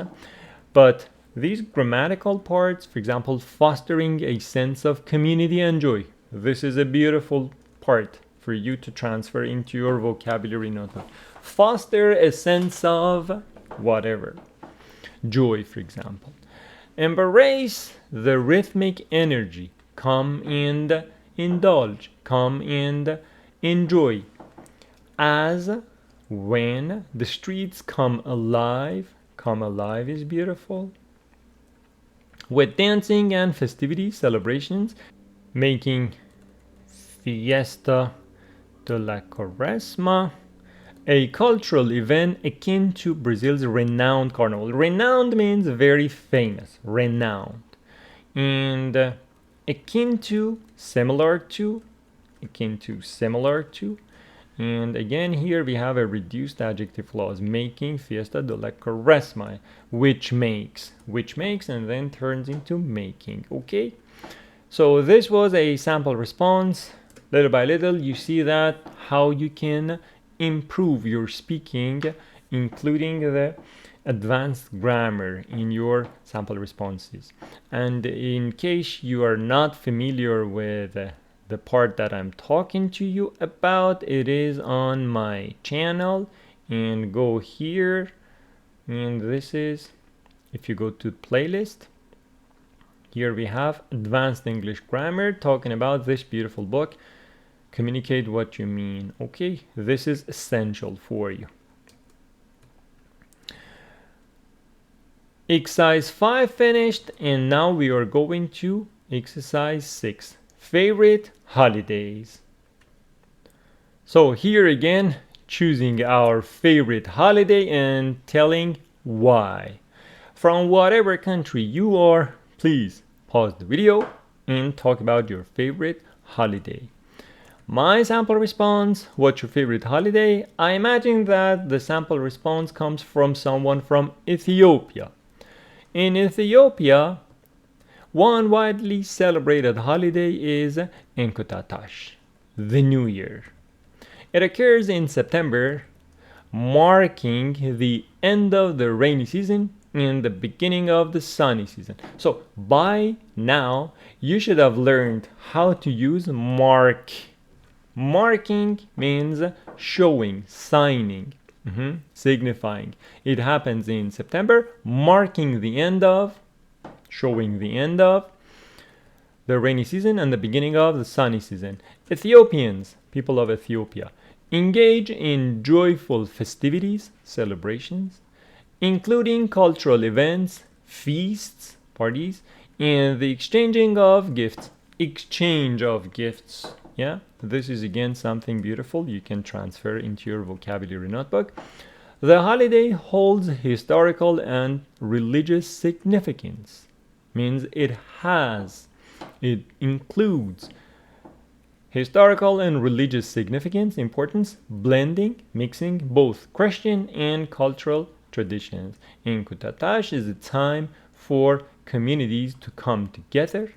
Speaker 1: but these grammatical parts, for example, fostering a sense of community and joy, this is a beautiful part for you to transfer into your vocabulary notebook. Foster a sense of whatever. Joy, for example. Embrace the rhythmic energy. Come and indulge. Come and enjoy. As when the streets come alive. Come alive is beautiful. With dancing and festivity celebrations, making Fiesta de la Quaresma a cultural event akin to Brazil's renowned Carnival. Renowned means very famous, renowned. And akin to, similar to, akin to, similar to. And again, here we have a reduced adjective clause, making Fiesta de la Quaresma, which makes, and then turns into making, okay? So this was a sample response. Little by little, you see that how you can improve your speaking, including the advanced grammar in your sample responses. And in case you are not familiar with the part that I'm talking to you about, it is on my channel, and go here, and this is, if you go to playlist, here we have advanced English grammar, talking about this beautiful book, Communicate What You Mean. Okay, this is essential for you. Exercise 5 finished, and now we are going to exercise 6. Favorite holidays. So here again, choosing our favorite holiday and telling why. From whatever country you are, please pause the video and talk about your favorite holiday. My sample response, what's your favorite holiday? I imagine that the sample response comes from someone from Ethiopia. In Ethiopia, one widely celebrated holiday is Enkutatаш, the New Year. It occurs in September, marking the end of the rainy season and the beginning of the sunny season. So by now, you should have learned how to use mark. Marking means showing, signing, signifying. It happens in September, marking the end of, showing the end of the rainy season and the beginning of the sunny season. Ethiopians, people of Ethiopia, engage in joyful festivities, celebrations, including cultural events, feasts, parties, and the exchanging of gifts. Exchange of gifts. Yeah, this is again something beautiful you can transfer into your vocabulary notebook. The holiday holds historical and religious significance. Means it includes historical and religious significance, importance, blending, mixing both Christian and cultural traditions. Enkutatаш is a time for communities to come together,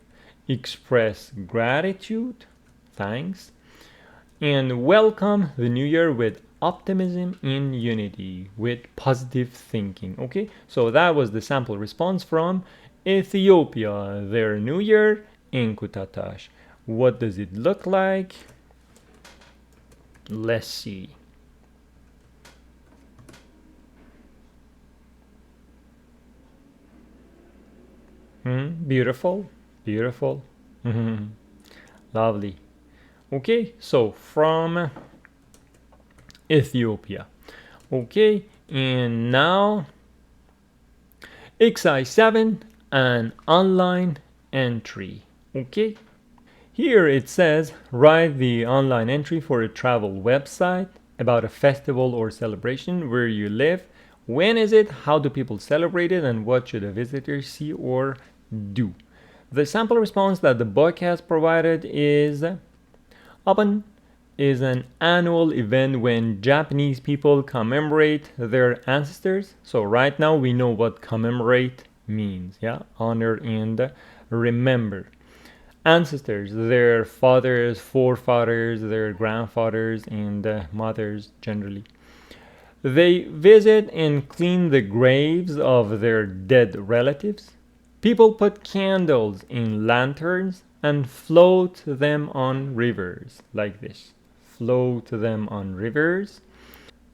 Speaker 1: express gratitude, thanks, and welcome the new year with optimism and unity, with positive thinking. Okay, so that was the sample response from Ethiopia, their new year, Enkutatаш. What does it look like? Let's see. Beautiful, beautiful. Lovely. Okay, so from Ethiopia. Okay, and now exercise 7, an online entry. Okay, here it says write the online entry for a travel website about a festival or celebration where you live. When is it? How do people celebrate it? And what should a visitor see or do? The sample response that the book has provided is Open is an annual event when Japanese people commemorate their ancestors. So right now we know what commemorate means. Yeah, honor and remember. Ancestors, their fathers, forefathers, their grandfathers, and mothers generally. They visit and clean the graves of their dead relatives. People put candles in lanterns and float them on rivers like this. Float them on rivers.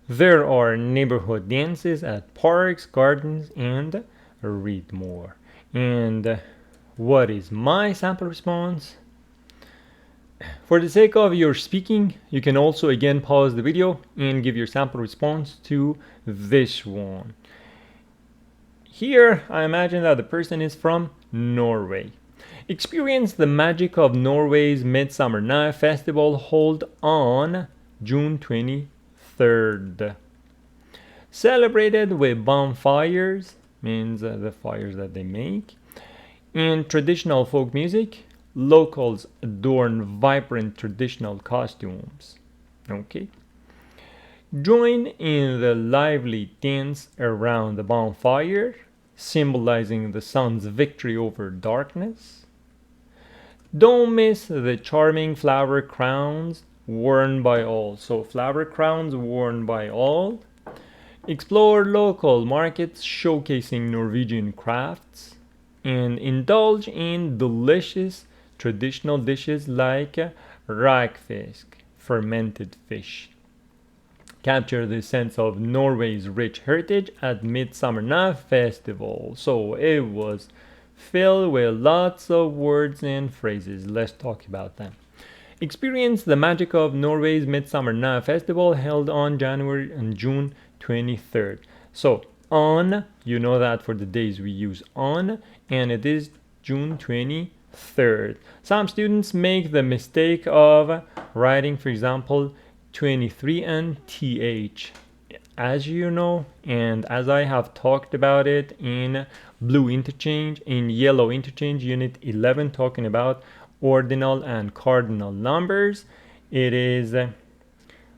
Speaker 1: There are neighborhood dances at parks, gardens, and read more. And what is my sample response? For the sake of your speaking, you can also again pause the video and give your sample response to this one. Here, I imagine that the person is from Norway. Experience the magic of Norway's Midsummer Night Festival held on June 23rd. Celebrated with bonfires, means the fires that they make, and traditional folk music. Locals adorn vibrant traditional costumes. Okay. Join in the lively dance around the bonfire, symbolizing the sun's victory over darkness. Don't miss the charming flower crowns worn by all. So flower crowns worn by all. Explore local markets showcasing Norwegian crafts, and indulge in delicious traditional dishes like rakfisk, fermented fish. Capture the sense of Norway's rich heritage at Midsummer Night Festival. So it was filled with lots of words and phrases. Let's talk about them. Experience the magic of Norway's Midsummer Night Festival held on January and June 23rd. So on, you know that for the days we use on, and it is June 23rd. 23rd. Some students make the mistake of writing, for example, 23 and th. As you know, and as I have talked about it in Blue Interchange, in Yellow Interchange, Unit 11, talking about ordinal and cardinal numbers, it is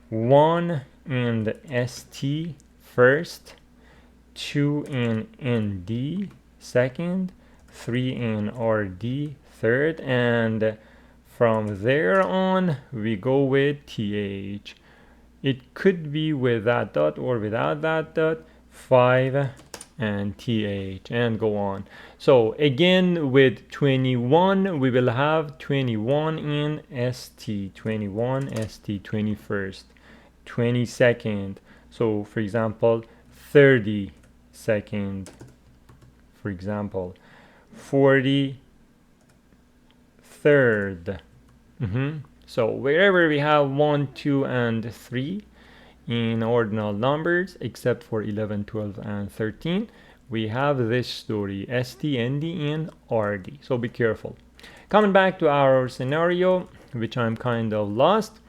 Speaker 1: 1 and st first, 2 and nd second, 3 and rd third, and from there on we go with th. It could be with that dot or without that dot, 5 and th, and go on. So again, with 21 we will have 21 in st, 21 st, 21st, 22nd. So for example, 32nd, for example, 43rd. So wherever we have 1, 2, and 3 in ordinal numbers, except for 11, 12, and 13, we have this story, st, nd, and rd. So be careful. Coming back to our scenario, which I'm kind of lost.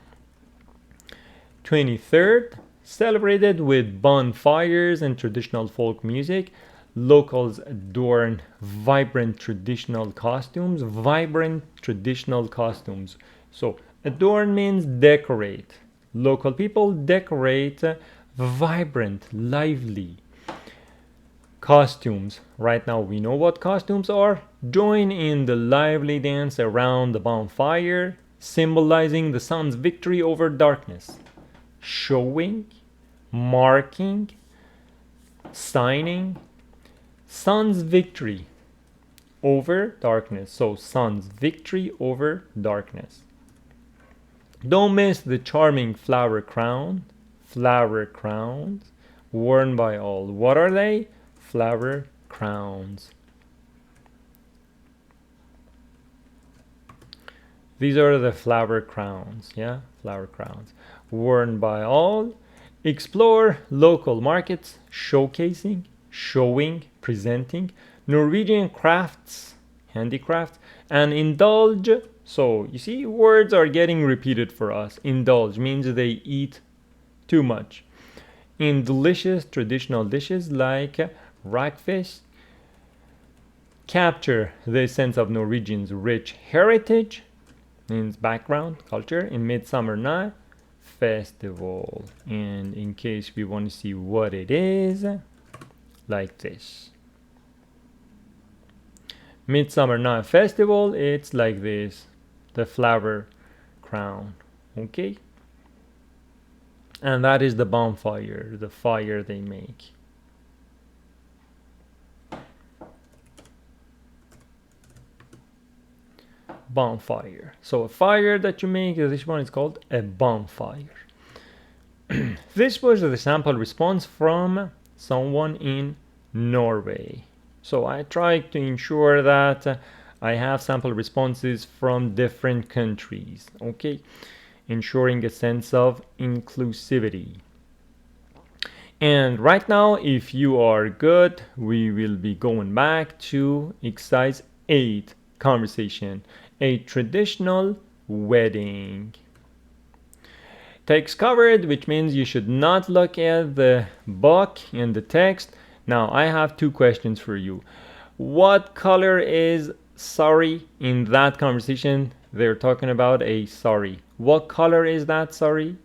Speaker 1: 23rd, celebrated with bonfires and traditional folk music. Locals adorn vibrant traditional costumes. Vibrant traditional costumes. So adorn means decorate. Local people decorate vibrant, lively costumes. Right now we know what costumes are. Join in the lively dance around the bonfire, symbolizing the sun's victory over darkness. Showing, marking, signing, sun's victory over darkness. So sun's victory over darkness. Don't miss the charming flower crowns worn by all. What are they? Flower crowns. These are the flower crowns, yeah? Flower crowns. Worn by all. Explore local markets, showcasing, showing, presenting, Norwegian crafts, handicrafts, and indulge. So you see, words are getting repeated for us. Indulge means they eat too much. In delicious traditional dishes like rackfish, capture the sense of Norwegians' rich heritage, means background, culture, in Midsummer Night Festival. And in case we want to see what it is, like this. Midsummer Night Festival, it's like this, the flower crown, okay? And that is the bonfire, the fire they make. Bonfire. So a fire that you make, this one is called a bonfire. This was the sample response from someone in Norway. So I tried to ensure that I have sample responses from different countries, okay? Ensuring a sense of inclusivity. And right now, if you are good, we will be going back to exercise 8, conversation. A traditional wedding. Text covered, which means you should not look at the book and the text. Now, I have 2 questions for you. What color is sari in that conversation? They're talking about a sari. What color is that sari?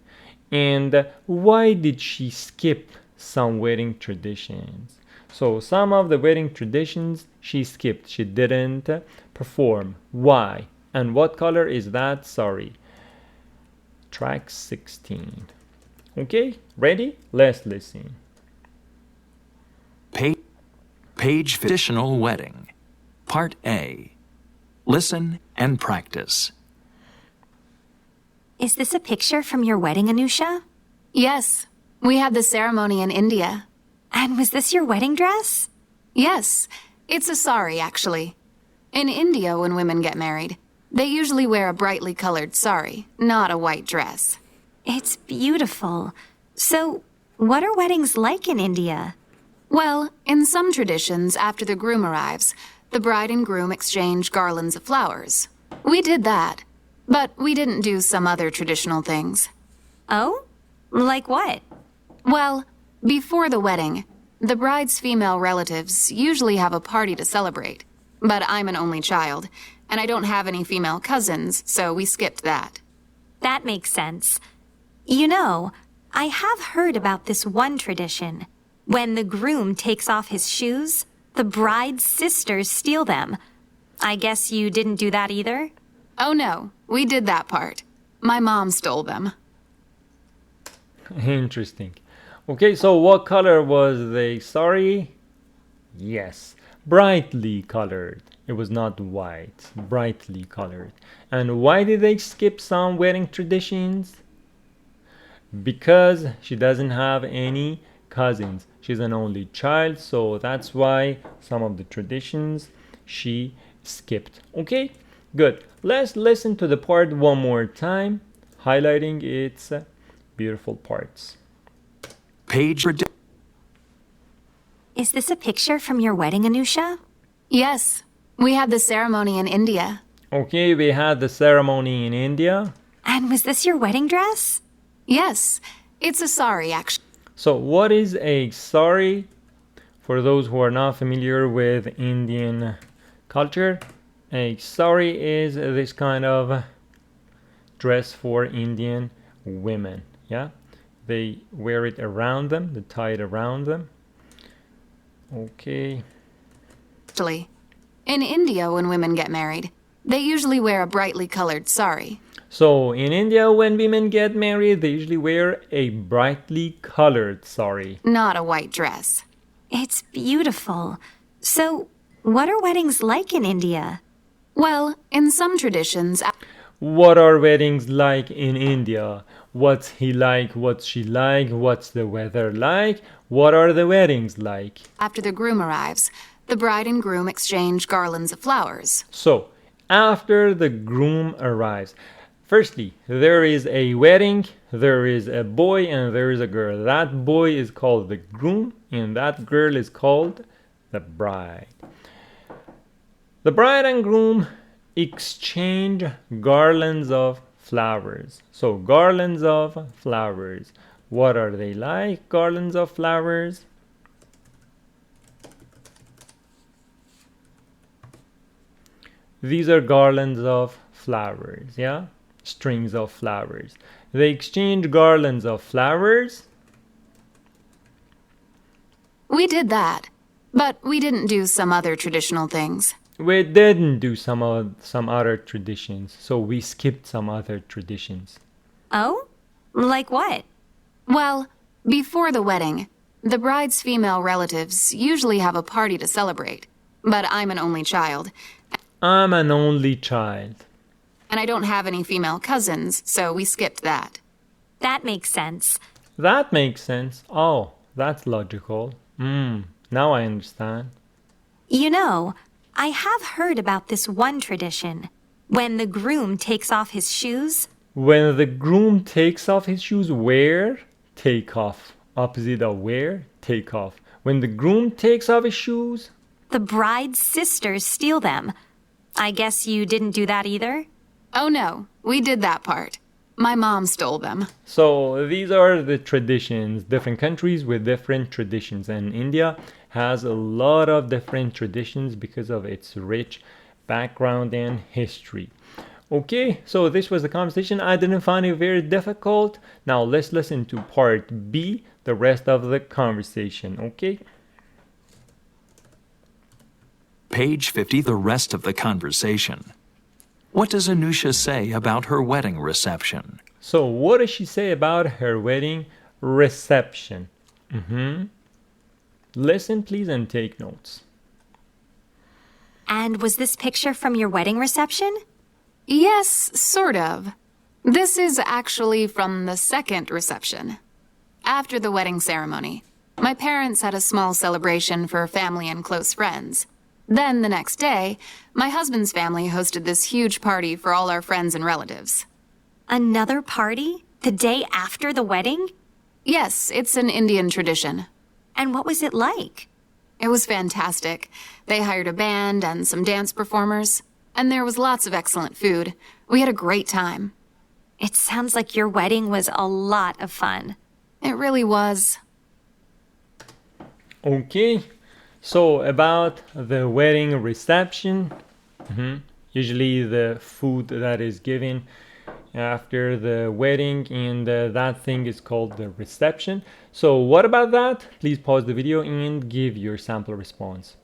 Speaker 1: And why did she skip some wedding traditions? So some of the wedding traditions she skipped. She didn't perform. Why? And what color is that sari? Track 16. Okay, ready? Let's listen.
Speaker 6: Page Traditional Wedding. Part A. Listen and practice.
Speaker 7: Is this a picture from your wedding, Anusha?
Speaker 8: Yes, we had the ceremony in India.
Speaker 7: And was this your wedding dress?
Speaker 8: Yes, it's a sari, actually. In India, when women get married, they usually wear a brightly colored sari, not a white dress.
Speaker 7: It's beautiful. So, what are weddings like in India?
Speaker 8: Well, in some traditions, after the groom arrives, the bride and groom exchange garlands of flowers. We did that, but we didn't do some other traditional things.
Speaker 7: Oh? Like what?
Speaker 8: Well, before the wedding, the bride's female relatives usually have a party to celebrate. But I'm an only child, and I don't have any female cousins, so we skipped that.
Speaker 7: That makes sense. You know, I have heard about this one tradition. When the groom takes off his shoes, the bride's sisters steal them. I guess you didn't do that either?
Speaker 8: Oh no, we did that part. My mom stole them.
Speaker 1: Interesting. Okay, so what color was the sari? Yes, brightly colored. It was not white, brightly colored. And why did they skip some wedding traditions? Because she doesn't have any cousins. She's an only child, so that's why some of the traditions she skipped. Okay, good. Let's listen to the part one more time, highlighting its beautiful parts.
Speaker 6: Page.
Speaker 7: Is this a picture from your wedding, Anusha?
Speaker 8: Yes, we had the ceremony in India.
Speaker 1: Okay, we had the ceremony in India.
Speaker 7: And was this your wedding dress?
Speaker 8: Yes, it's a sari, actually.
Speaker 1: So what is a sari? For those who are not familiar with Indian culture, a sari is this kind of dress for Indian women. Yeah, they wear it around them, they tie it around them. Okay.
Speaker 8: In India, when women get married, they usually wear a brightly colored sari.
Speaker 1: So in India, when women get married, they usually wear a brightly colored sari.
Speaker 8: Not a white dress.
Speaker 7: It's beautiful. So, what are weddings like in India?
Speaker 8: Well, in some traditions...
Speaker 1: What are weddings like in India? What's he like? What's she like? What's the weather like? What are the weddings like?
Speaker 8: After the groom arrives, the bride and groom exchange garlands of flowers.
Speaker 1: So, after the groom arrives, firstly, there is a wedding, there is a boy, and there is a girl. That boy is called the groom, and that girl is called the bride. The bride and groom exchange garlands of flowers. So, garlands of flowers. What are they like, garlands of flowers? These are garlands of flowers, yeah? Strings of flowers. They exchange garlands of flowers.
Speaker 8: We did that, but we didn't do some other traditional things.
Speaker 1: We didn't do some other traditions, so we skipped some other traditions.
Speaker 7: Oh? Like what?
Speaker 8: Well, before the wedding, the bride's female relatives usually have a party to celebrate. But I'm an only child.
Speaker 1: I'm an only child.
Speaker 8: And I don't have any female cousins, so we skipped that.
Speaker 7: That makes sense.
Speaker 1: That makes sense. Oh, that's logical. Now I understand.
Speaker 7: You know, I have heard about this one tradition. When the groom takes off his shoes...
Speaker 1: When the groom takes off his shoes, where? Take off. Opposite of where? Take off. When the groom takes off his shoes...
Speaker 7: The bride's sisters steal them. I guess you didn't do that either?
Speaker 8: Oh no, we did that part. My mom stole them.
Speaker 1: So these are the traditions, different countries with different traditions, and India has a lot of different traditions because of its rich background and history. Okay, so this was the conversation. I didn't find it very difficult. Now let's listen to part B, the rest of the conversation, okay?
Speaker 6: Page 50, the rest of the conversation. What does Anusha say about her wedding reception?
Speaker 1: So what does she say about her wedding reception? Listen, please, and take notes.
Speaker 7: And was this picture from your wedding reception?
Speaker 8: Yes, sort of. This is actually from the second reception. After the wedding ceremony, my parents had a small celebration for family and close friends. Then the next day, my husband's family hosted this huge party for all our friends and relatives.
Speaker 7: Another party? The day after the wedding?
Speaker 8: Yes, it's an Indian tradition.
Speaker 7: And what was it like?
Speaker 8: It was fantastic. They hired a band and some dance performers, and there was lots of excellent food. We had a great time.
Speaker 7: It sounds like your wedding was a lot of fun.
Speaker 8: It really was.
Speaker 1: Okay, so about the wedding reception, usually the food that is given after the wedding, and that thing is called the reception. So what about that? Please pause the video and give your sample response.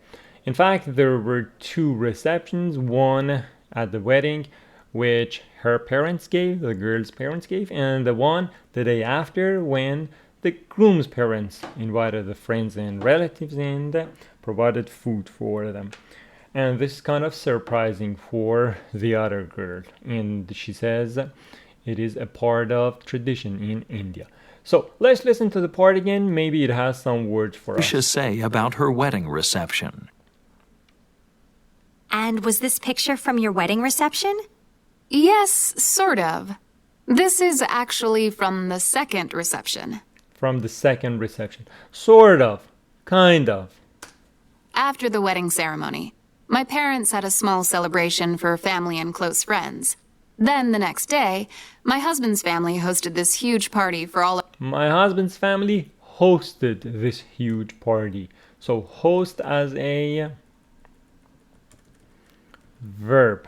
Speaker 1: In fact, there were two receptions, one at the wedding which her parents gave, the girl's parents gave, and the one the day after when the groom's parents invited the friends and relatives and provided food for them. And this is kind of surprising for the other girl, and she says it is a part of tradition in India. So let's listen to the part again. Maybe it has some words for us.
Speaker 6: Patricia say about her wedding reception.
Speaker 7: And was this picture from your wedding reception?
Speaker 8: Yes, sort of. This is actually from the second reception.
Speaker 1: From the second reception. Sort of. Kind of.
Speaker 8: After the wedding ceremony, my parents had a small celebration for family and close friends. Then the next day, my husband's family hosted this huge party for all of...
Speaker 1: My husband's family hosted this huge party. So host as a verb.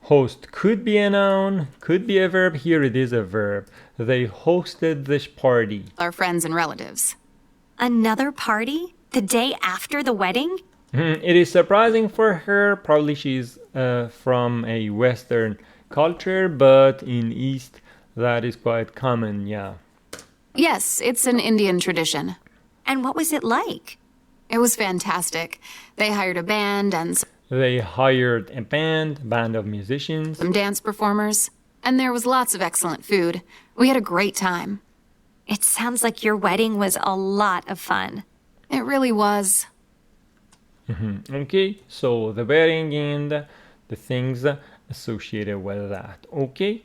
Speaker 1: Host could be a noun, could be a verb. Here it is a verb. They hosted this party.
Speaker 8: Our friends and relatives.
Speaker 7: Another party? The day after the wedding?
Speaker 1: It is surprising for her. Probably she's from a Western culture, but in East that is quite common, yeah.
Speaker 8: Yes, it's an Indian tradition.
Speaker 7: And what was it like?
Speaker 8: It was fantastic. They hired a band and...
Speaker 1: They hired a band of musicians.
Speaker 8: Some dance performers. And there was lots of excellent food. We had a great time.
Speaker 7: It sounds like your wedding was a lot of fun.
Speaker 8: It really was.
Speaker 1: Okay, so the wedding and the things associated with that. Okay.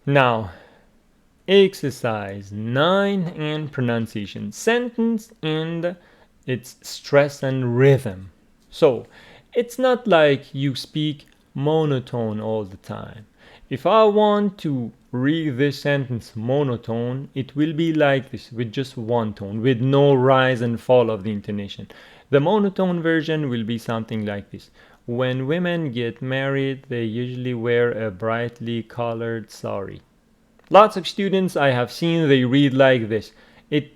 Speaker 1: Now, exercise 9 and pronunciation. Sentence and its stress and rhythm. So, it's not like you speak monotone all the time. If I want to read this sentence monotone, it will be like this, with just one tone, with no rise and fall of the intonation. The monotone version will be something like this. When women get married, they usually wear a brightly colored sari. Lots of students I have seen, they read like this.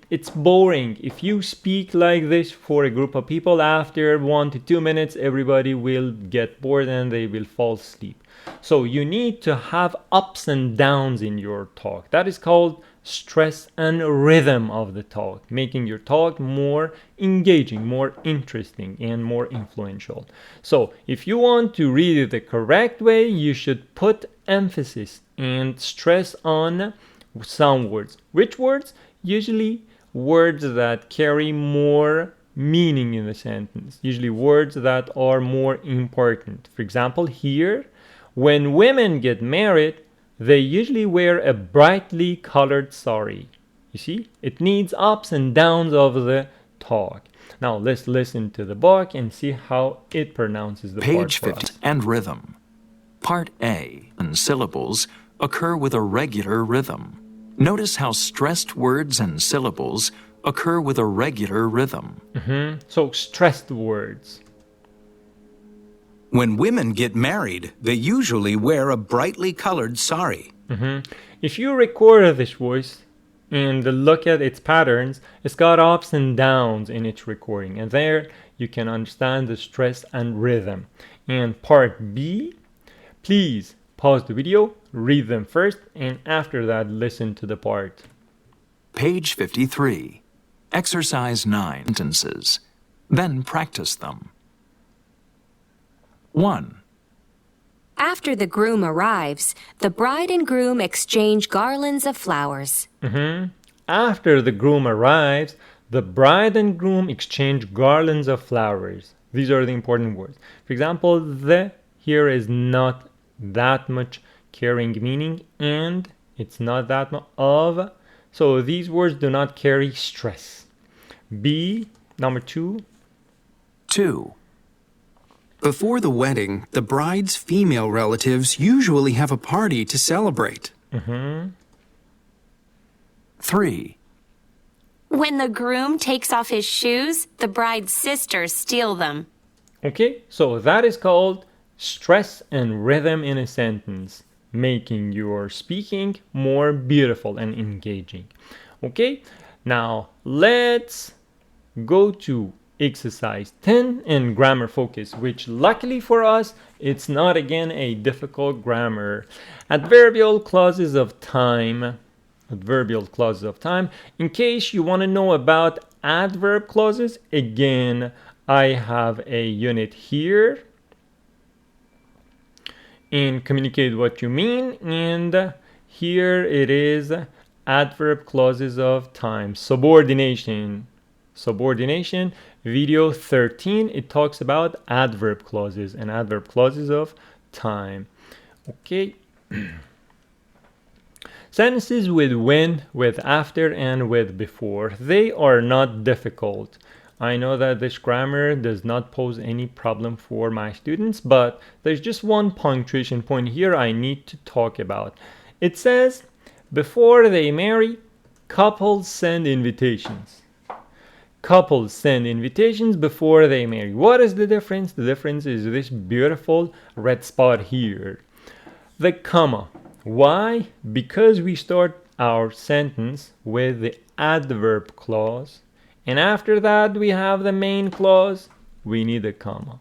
Speaker 1: It's boring. If you speak like this for a group of people, after 1 to 2 minutes, everybody will get bored and they will fall asleep. So you need to have ups and downs in your talk. That is called stress and rhythm of the talk, making your talk more engaging, more interesting, and more influential. So if you want to read it the correct way, you should put emphasis and stress on some words. Which words? Usually words that carry more meaning in the sentence. Usually words that are more important. For example, here, when women get married, they usually wear a brightly colored sari. You see, it needs ups and downs of the talk. Now let's listen to the book and see how it pronounces the
Speaker 6: Page
Speaker 1: part for
Speaker 6: 50
Speaker 1: us.
Speaker 6: and rhythm. Part A and syllables occur with a regular rhythm. Notice how stressed words and syllables occur with a regular rhythm.
Speaker 1: So stressed words.
Speaker 9: When women get married, they usually wear a brightly colored sari.
Speaker 1: If you record this voice and look at its patterns, it's got ups and downs in its recording, and there you can understand the stress and rhythm. And part B, please pause the video, read them first, and after that listen to the part.
Speaker 6: Page 53. Exercise 9 sentences. Then practice them. 1.
Speaker 7: After the groom arrives, the bride and groom exchange garlands of flowers.
Speaker 1: After the groom arrives, the bride and groom exchange garlands of flowers. These are the important words. For example, the here is not that much carrying meaning, and it's not that much of. So these words do not carry stress. B, number 2.
Speaker 6: 2.
Speaker 11: Before the wedding, the bride's female relatives usually have a party to celebrate.
Speaker 6: 3.
Speaker 7: When the groom takes off his shoes, the bride's sisters steal them.
Speaker 1: Okay, so that is called stress and rhythm in a sentence, making your speaking more beautiful and engaging. Okay, now let's go to exercise 10 and grammar focus, which luckily for us, it's not again a difficult grammar. Adverbial clauses of time. Adverbial clauses of time. In case you want to know about adverb clauses, again, I have a unit here in communicate what you mean, and here it is adverb clauses of time. Subordination, video 13, it talks about adverb clauses and adverb clauses of time. Okay. Sentences with when, with after, and with before, they are not difficult. I know that this grammar does not pose any problem for my students, but there's just one punctuation point here I need to talk about. It says, before they marry, couples send invitations. Couples send invitations before they marry. What is the difference? The difference is this beautiful red spot here. The comma. Why? Because we start our sentence with the adverb clause, and after that we have the main clause. We need a comma.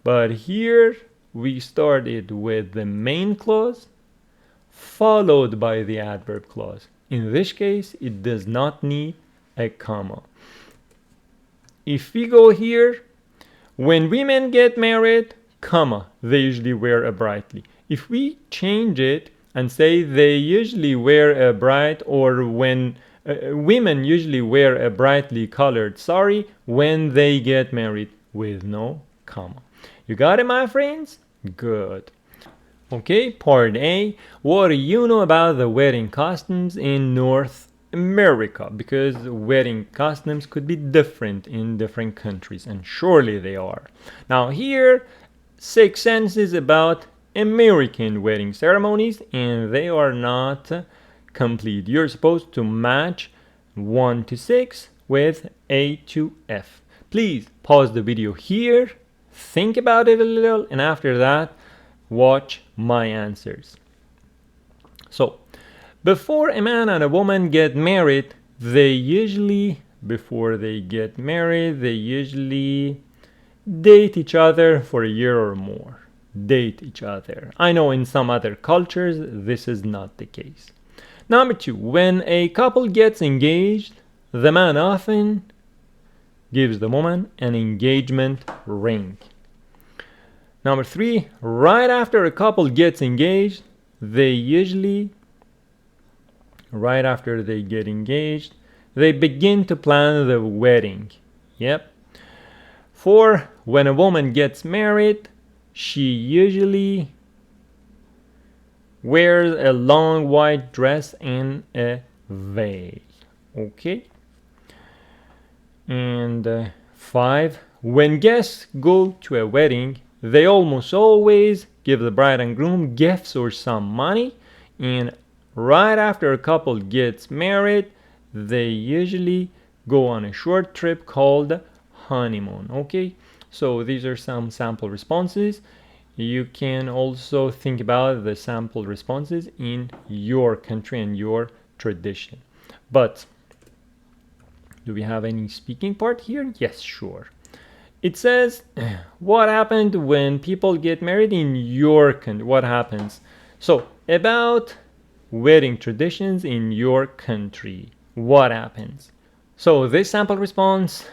Speaker 1: But here we started with the main clause followed by the adverb clause. In this case, it does not need a comma. If we go here, when women get married, comma, they usually wear a brightly. If we change it and say they usually wear a bright, or when women usually wear a brightly colored sari when they get married, with no comma. You got it, my friends? Good. Okay, part A. What do you know about the wedding costumes in North America? Because wedding costumes could be different in different countries, and surely they are. Now here, 6 sentences about American wedding ceremonies, and they are not complete. You're supposed to match 1 to 6 with A to F. Please pause the video here, think about it a little, and after that, watch my answers. So, before a man and a woman get married, before they get married, they usually date each other for a year or more. Date each other. I know in some other cultures, this is not the case. Number 2, when a couple gets engaged, the man often gives the woman an engagement ring. Number 3, right after a couple gets engaged, right after they get engaged, they begin to plan the wedding. Yep. 4, when a woman gets married, she usually wears a long white dress and a veil. Okay. And 5, when guests go to a wedding, they almost always give the bride and groom gifts or some money. And right after a couple gets married, they usually go on a short trip called honeymoon. Okay, so these are some sample responses. You can also think about the sample responses in your country and your tradition. But do we have any speaking part here? Yes, sure. It says, what happened when people get married in your country? What happens? So, about wedding traditions in your country. What happens? So, this sample response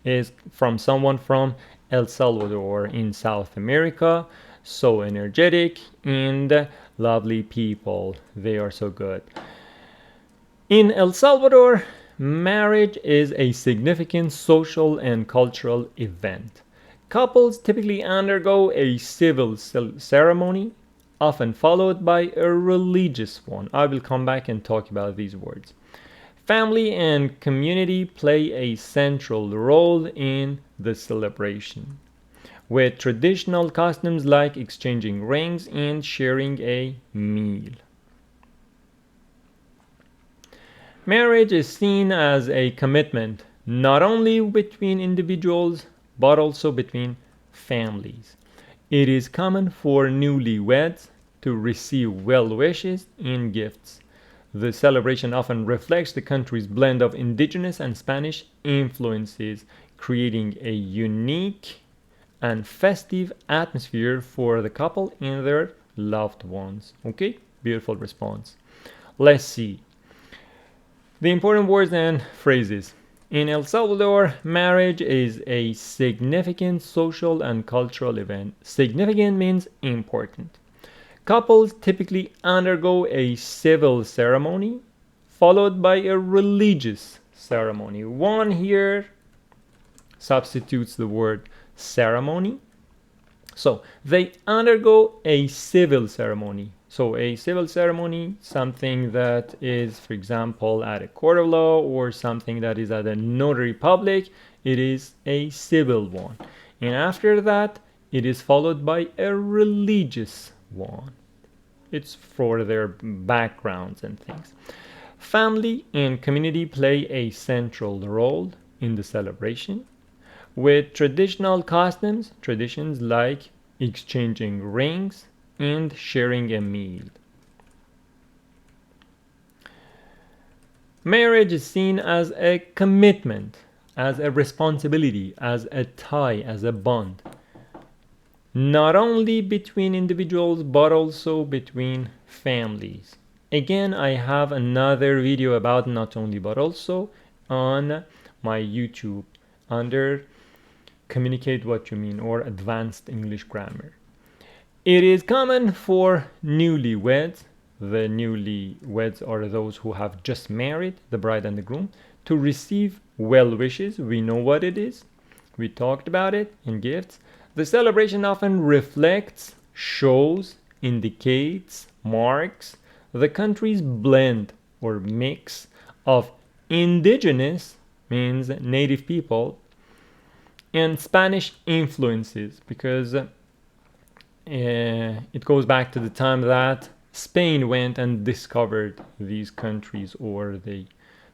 Speaker 1: is from someone from El Salvador in South America. So energetic and lovely people. They are so good. In El Salvador, marriage is a significant social and cultural event. Couples typically undergo a civil ceremony, often followed by a religious one. I will come back and talk about these words. Family and community play a central role in the celebration, with traditional customs like exchanging rings and sharing a meal. Marriage is seen as a commitment not only between individuals but also between families. It is common for newlyweds to receive well wishes and gifts. The celebration often reflects the country's blend of indigenous and Spanish influences, creating a unique and festive atmosphere for the couple and their loved ones. Okay, beautiful response. Let's see. The important words and phrases. In El Salvador, marriage is a significant social and cultural event. Significant means important. Couples typically undergo a civil ceremony followed by a religious ceremony. One here substitutes the word ceremony. So they undergo a civil ceremony. So a civil ceremony, something that is, for example, at a court of law or something that is at a notary public, it is a civil one. And after that, it is followed by a religious one. It's for their backgrounds and things. Family and community play a central role in the celebration, with traditional customs, traditions like exchanging rings and sharing a meal. Marriage is seen as a commitment, as a responsibility, as a tie, as a bond, not only between individuals but also between families. Again, I have another video about not only but also on my YouTube under Communicate What You Mean or Advanced English Grammar. It is common for newlyweds, the newlyweds are those who have just married, the bride and the groom, to receive well wishes. We know what it is. We talked about it in gifts. The celebration often reflects, shows, indicates, marks the country's blend or mix of indigenous, means native people, and Spanish influences, because it goes back to the time that Spain went and discovered these countries, or they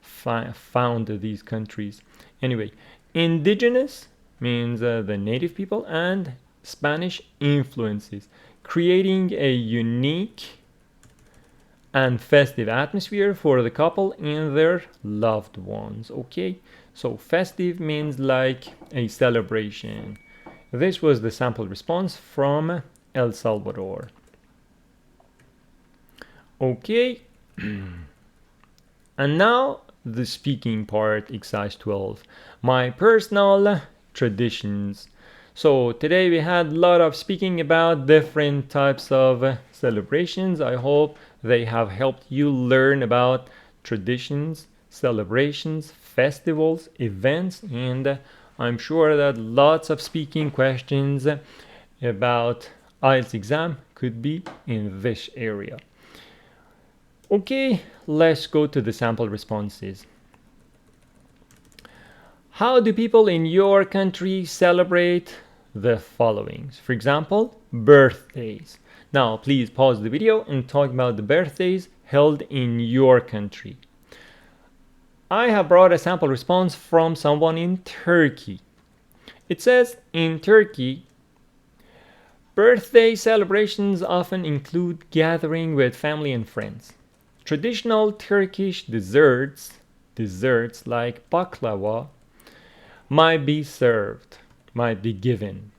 Speaker 1: found these countries. Anyway, indigenous means the native people, and Spanish influences, creating a unique and festive atmosphere for the couple and their loved ones. Okay, so festive means like a celebration. This was the sample response from El Salvador. Okay, and now the speaking part, exercise 12, my personal traditions. So today we had a lot of speaking about different types of celebrations. I hope they have helped you learn about traditions, celebrations, festivals, events, and I'm sure that lots of speaking questions about IELTS exam could be in this area. Okay, let's go to the sample responses. How do people in your country celebrate the following? For example, birthdays. Now, please pause the video and talk about the birthdays held in your country. I have brought a sample response from someone in Turkey. It says, in Turkey, birthday celebrations often include gathering with family and friends. Traditional Turkish desserts like baklava, might be served, might be given.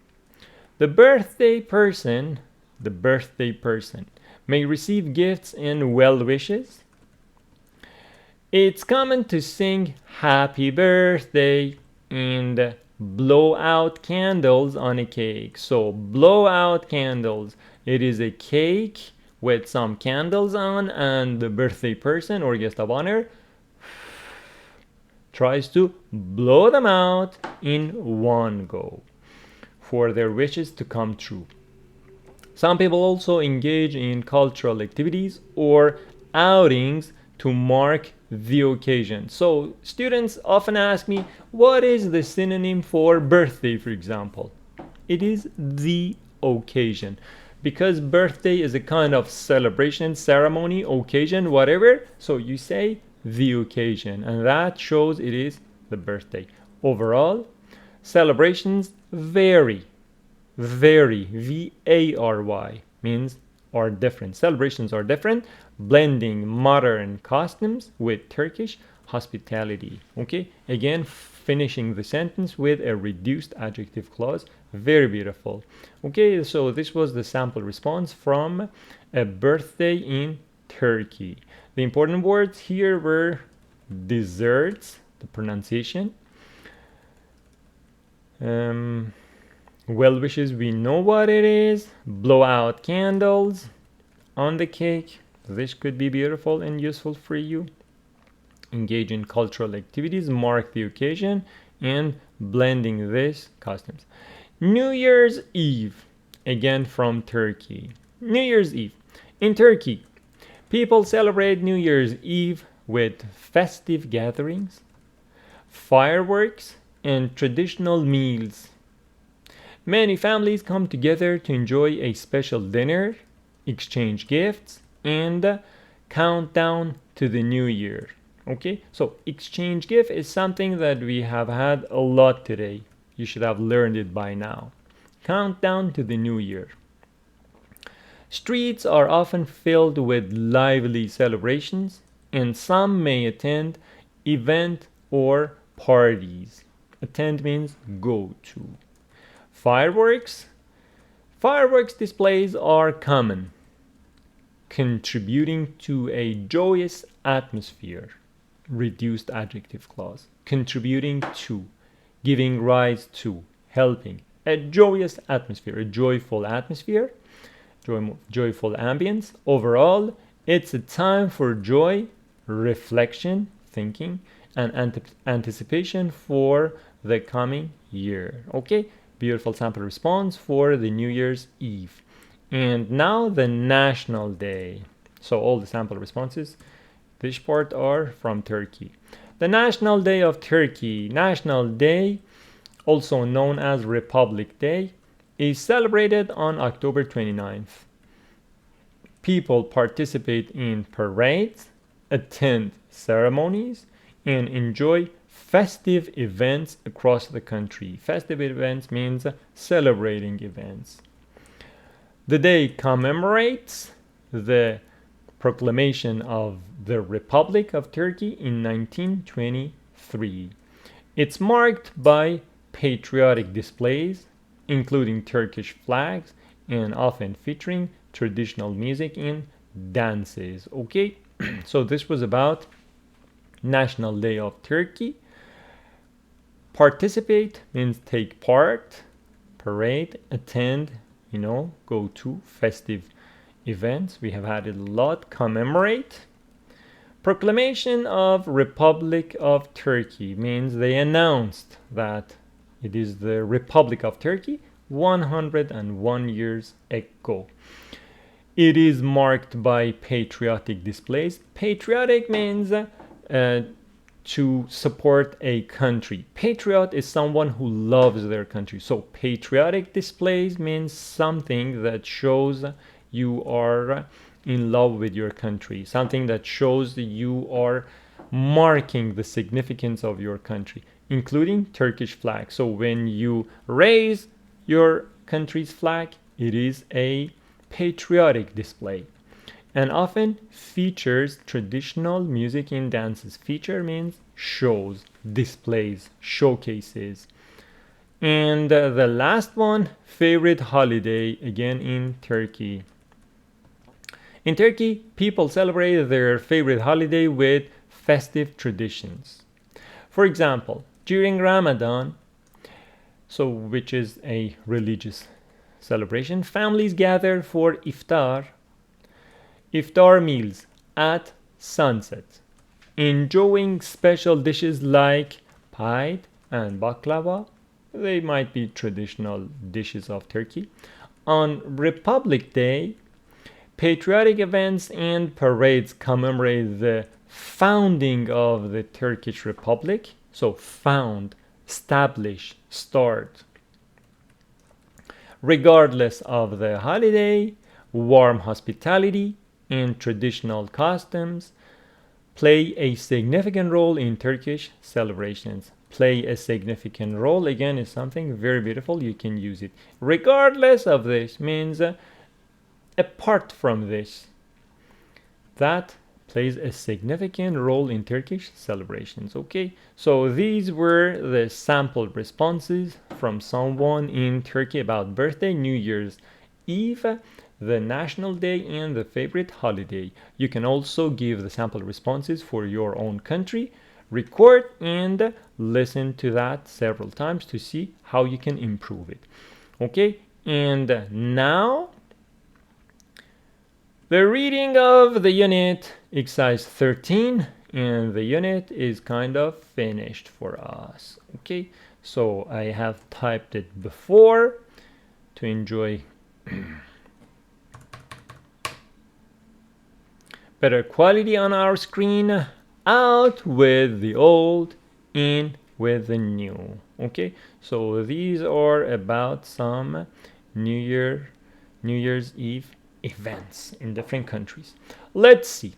Speaker 1: The birthday person may receive gifts and well wishes. It's common to sing happy birthday and blow out candles on a cake. So blow out candles, it is a cake with some candles on, and the birthday person or guest of honor tries to blow them out in one go for their wishes to come true. Some people also engage in cultural activities or outings to mark the occasion. So students often ask me, what is the synonym for birthday, for example? It is the occasion, because birthday is a kind of celebration, ceremony, occasion, whatever. So you say the occasion, and that shows it is the birthday. Overall, celebrations vary, V-A-R-Y, means are different. Celebrations are different, blending modern costumes with Turkish hospitality. Okay, again, finishing the sentence with a reduced adjective clause. Very beautiful. Okay, so this was the sample response from a birthday in Turkey. The important words here were desserts, the pronunciation. Well wishes, we know what it is. Blow out candles on the cake. This could be beautiful and useful for you. Engage in cultural activities, mark the occasion, and blending these costumes. New Year's Eve, again from Turkey. New Year's Eve. In Turkey, people celebrate New Year's Eve with festive gatherings, fireworks, and traditional meals. Many families come together to enjoy a special dinner, exchange gifts, and count down to the new year. Okay, so exchange gift is something that we have had a lot today. You should have learned it by now. Countdown to the new year. Streets are often filled with lively celebrations, and some may attend event or parties. Attend means go to. Fireworks. Fireworks displays are common, contributing to a joyous atmosphere. Reduced adjective clause. Contributing to, giving rise to, helping. A joyous atmosphere, a joyful atmosphere, joyful ambience. Overall, it's a time for joy, reflection, thinking, and anticipation for the coming year. Okay, beautiful sample response for the New Year's Eve. And now the National Day. So all the sample responses, this part are from Turkey. The National Day of Turkey. National Day, also known as Republic Day, is celebrated on October 29th. People participate in parades, attend ceremonies, and enjoy festive events across the country. Festive events means celebrating events. The day commemorates the proclamation of the Republic of Turkey in 1923. It's marked by patriotic displays, including Turkish flags, and often featuring traditional music and dances. Okay, so this was about National Day of Turkey. Participate means take part, parade, attend, go to festive events. We have had it a lot. Commemorate. Proclamation of Republic of Turkey means they announced that it is the Republic of Turkey 101 years ago. It is marked by patriotic displays. Patriotic means to support a country. Patriot is someone who loves their country. So patriotic displays means something that shows you are in love with your country, something that shows that you are marking the significance of your country, including Turkish flag. So when you raise your country's flag, it is a patriotic display, and often features traditional music and dances. Feature means shows, displays, showcases. And the last one, favorite holiday, again in Turkey. In Turkey, people celebrate their favorite holiday with festive traditions. For example, during Ramadan, which is a religious celebration, families gather for iftar meals at sunset, enjoying special dishes like pie and baklava. They might be traditional dishes of Turkey. On Republic Day, patriotic events and parades commemorate the founding of the Turkish Republic. So found, establish, start. Regardless of the holiday, warm hospitality and traditional customs play a significant role in Turkish celebrations. Play a significant role, again, is something very beautiful. You can use it. Regardless of this means apart from this. That plays a significant role in Turkish celebrations. Okay, so these were the sample responses from someone in Turkey about birthday, New Year's Eve, the national day, and the favorite holiday. You can also give the sample responses for your own country, record and listen to that several times to see how you can improve it. Okay, and now the reading of the unit, exercise 13, and the unit is kind of finished for us. Okay, so I have typed it before to enjoy better quality on our screen. Out with the old, in with the new. Okay, so these are about some New Year's Eve events in different countries. Let's see.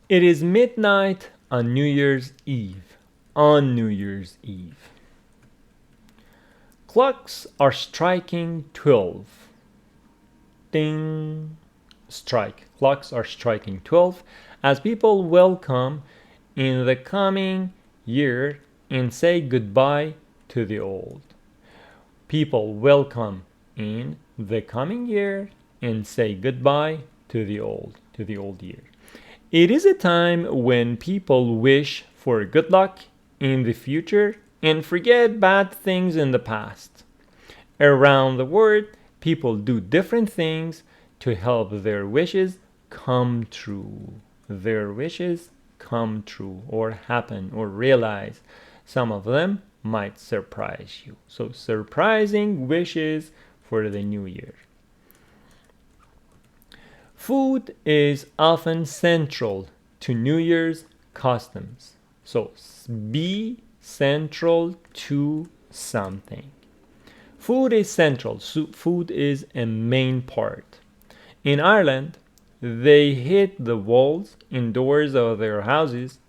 Speaker 1: It is midnight on New Year's Eve. On New Year's Eve. Clocks are striking 12. Ding. Strike. Clocks are striking 12 as people welcome in the coming year and say goodbye to the old. People welcome in the coming year and say goodbye to the old year. It is a time when people wish for good luck in the future and forget bad things in the past. Around the world, people do different things to help their wishes come true. Their wishes come true or happen or realize. Some of them might surprise you. So surprising wishes for the new year. Food is often central to New Year's customs. So be central to something. Food is central. Food is a main part. In Ireland, they hit the walls and doors of their houses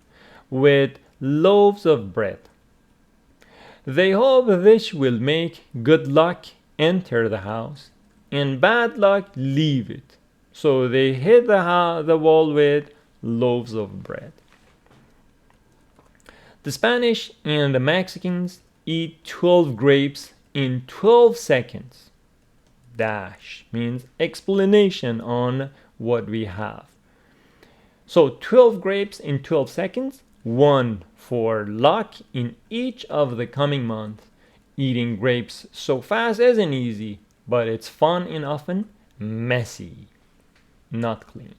Speaker 1: with loaves of bread. They hope this will make good luck enter the house and bad luck leave it. So they hit the wall with loaves of bread. The Spanish and the Mexicans eat 12 grapes in 12 seconds. Dash means explanation on what we have. So 12 grapes in 12 seconds, one for luck in each of the coming months. Eating grapes so fast isn't easy, but it's fun and often messy, not clean.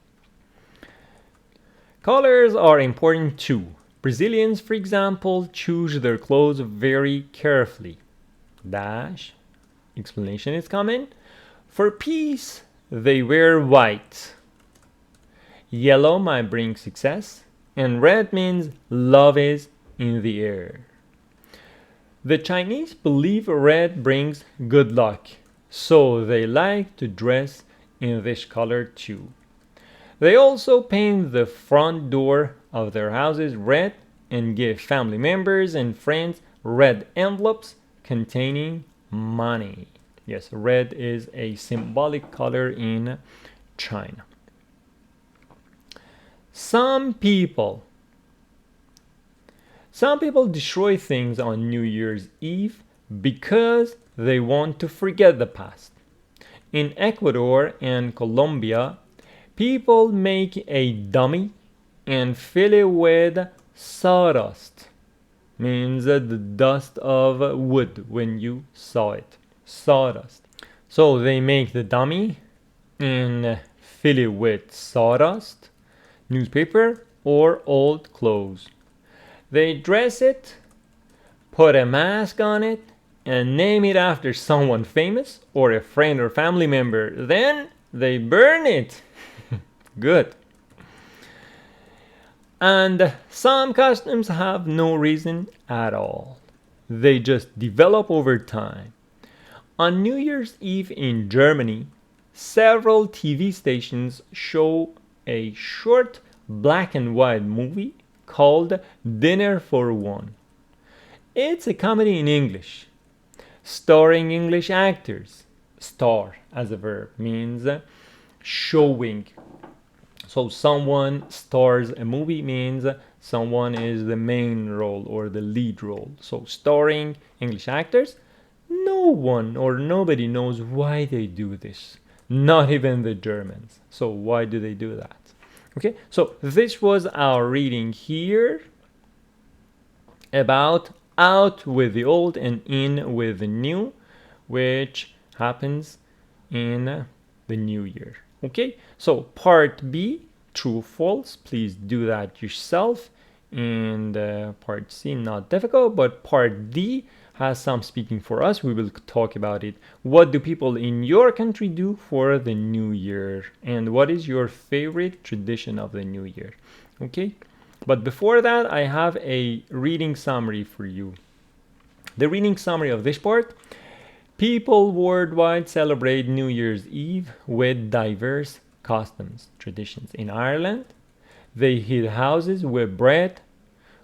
Speaker 1: Colors are important too. Brazilians, for example, choose their clothes very carefully. Dash, explanation is coming. For peace, they wear white. Yellow might bring success, and red means love is in the air. The Chinese believe red brings good luck, so they like to dress in this color too. They also paint the front door of their houses red and give family members and friends red envelopes containing money. Yes, red is a symbolic color in China. Some people destroy things on New Year's Eve because they want to forget the past. In Ecuador and Colombia, people make a dummy and fill it with sawdust. Means the dust of wood when you saw it. Sawdust. So they make the dummy and fill it with sawdust, newspaper, or old clothes. They dress it, put a mask on it, and name it after someone famous or a friend or family member. Then they burn it. Good. And some customs have no reason at all. They just develop over time. On New Year's Eve in Germany, several TV stations show a short black and white movie called Dinner for One. It's a comedy in English, starring English actors. Star as a verb means showing. So someone stars a movie means someone is the main role or the lead role. So starring English actors, no one or nobody knows why they do this. Not even the Germans. So why do they do that? Okay, so this was our reading here about out with the old and in with the new, which happens in the new year. Okay, so part B, true, false. Please do that yourself. And part C, not difficult, but part D has some speaking for us. We will talk about it. What do people in your country do for the new year? And what is your favorite tradition of the new year? Okay, but before that, I have a reading summary for you. The reading summary of this part: people worldwide celebrate New Year's Eve with diverse customs, traditions. In Ireland, they heat houses with bread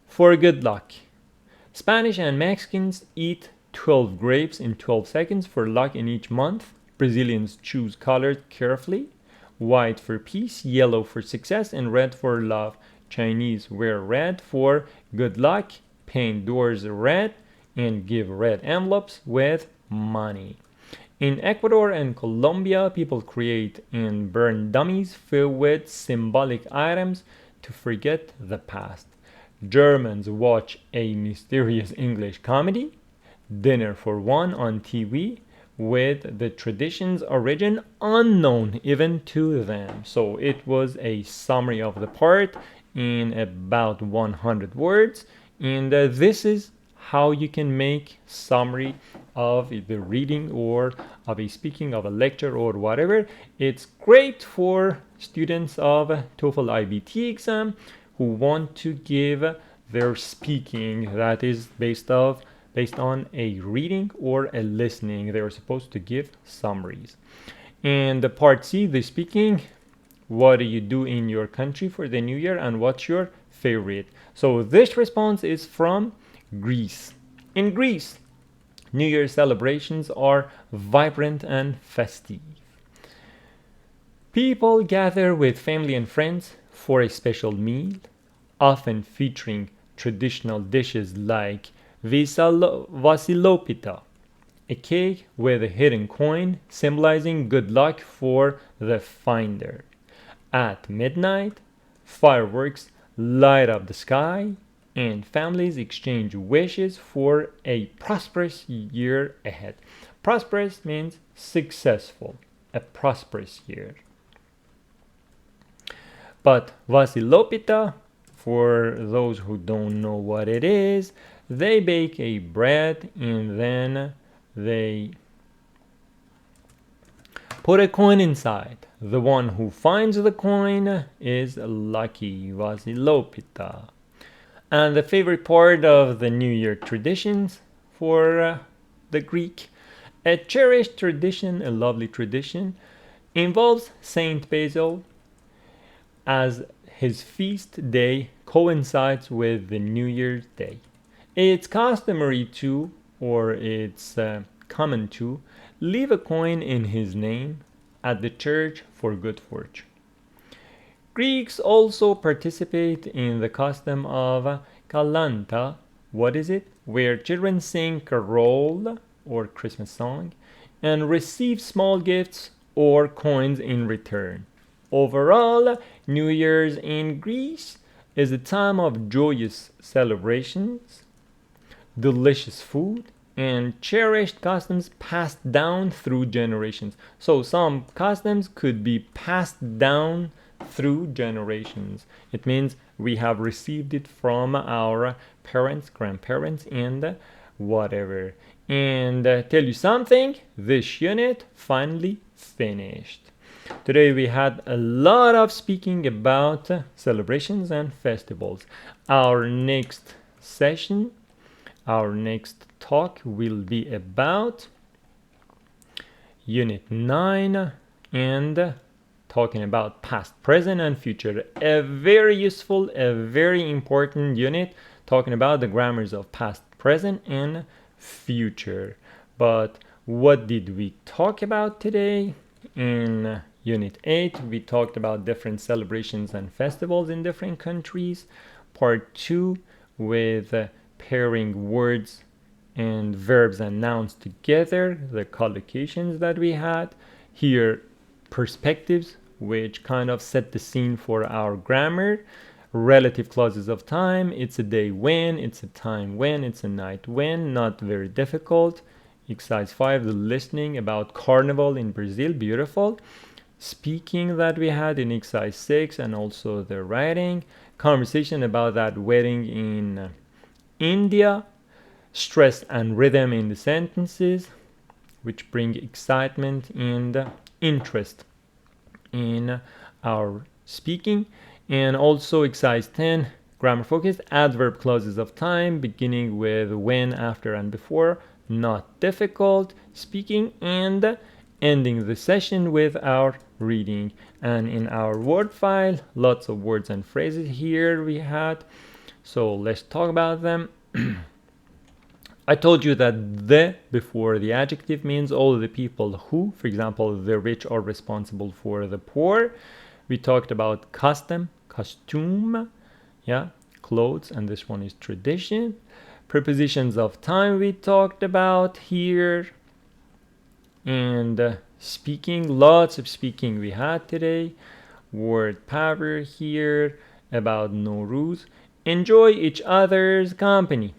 Speaker 1: for good luck. Spanish and Mexicans eat 12 grapes in 12 seconds for luck in each month. Brazilians choose colors carefully: white for peace, yellow for success, and red for love. Chinese wear red for good luck, paint doors red, and give red envelopes with money. In Ecuador and Colombia, people create and burn dummies filled with symbolic items to forget the past. Germans watch a mysterious English comedy, Dinner for One, on TV, with the tradition's origin unknown even to them. So it was a summary of the part in about 100 words, and this is how you can make summary of the reading or of a speaking of a lecture or whatever. It's great for students of TOEFL IBT exam who want to give their speaking that is based on a reading or a listening. They are supposed to give summaries. And the part C, the speaking: what do you do in your country for the new year and what's your favorite? So this response is from Greece. In Greece, New Year celebrations are vibrant and festive. People gather with family and friends for a special meal, often featuring traditional dishes like vasilopita, a cake with a hidden coin symbolizing good luck for the finder. At midnight, fireworks light up the sky, and families exchange wishes for a prosperous year ahead. Prosperous means successful, a prosperous year. But vasilopita, for those who don't know what it is, they bake a bread and then they put a coin inside. The one who finds the coin is lucky, vasilopita. And the favorite part of the New Year traditions for the Greek, a cherished tradition, a lovely tradition, involves Saint Basil, as his feast day coincides with the New Year's Day. It's customary to, or it's common to, leave a coin in his name at the church for good fortune. Greeks also participate in the custom of Kalanta. What is it? Where children sing carol or Christmas song and receive small gifts or coins in return. Overall, New Year's in Greece is a time of joyous celebrations, delicious food, and cherished customs passed down through generations. So some customs could be passed down through generations. It means we have received it from our parents, grandparents, and whatever. And tell you something, this unit finally finished. Today we had a lot of speaking about celebrations and festivals. Our next session, our next talk will be about Unit 9 and talking about past, present, and future. A very useful, a very important unit talking about the grammars of past, present, and future. But what did we talk about today? In Unit 8, we talked about different celebrations and festivals in different countries. Part 2 with pairing words and verbs and nouns together, the collocations that we had. Here, perspectives, which kind of set the scene for our grammar. Relative clauses of time, it's a day when, it's a time when, it's a night when, not very difficult. Exercise 5, the listening about Carnival in Brazil, beautiful. Speaking that we had in exercise 6, and also the writing. Conversation about that wedding in India. Stress and rhythm in the sentences, which bring excitement and interest in our speaking. And also exercise 10, grammar focus, adverb clauses of time, beginning with when, after, and before, not difficult, speaking, and ending the session with our reading. And in our word file, lots of words and phrases here we had. So let's talk about them. I told you that the before the adjective means all the people who, for example, the rich are responsible for the poor. We talked about custom, costume, yeah, clothes, and this one is tradition. Prepositions of time we talked about here. And speaking, lots of speaking we had today. Word power here about Nowruz. Enjoy each other's company.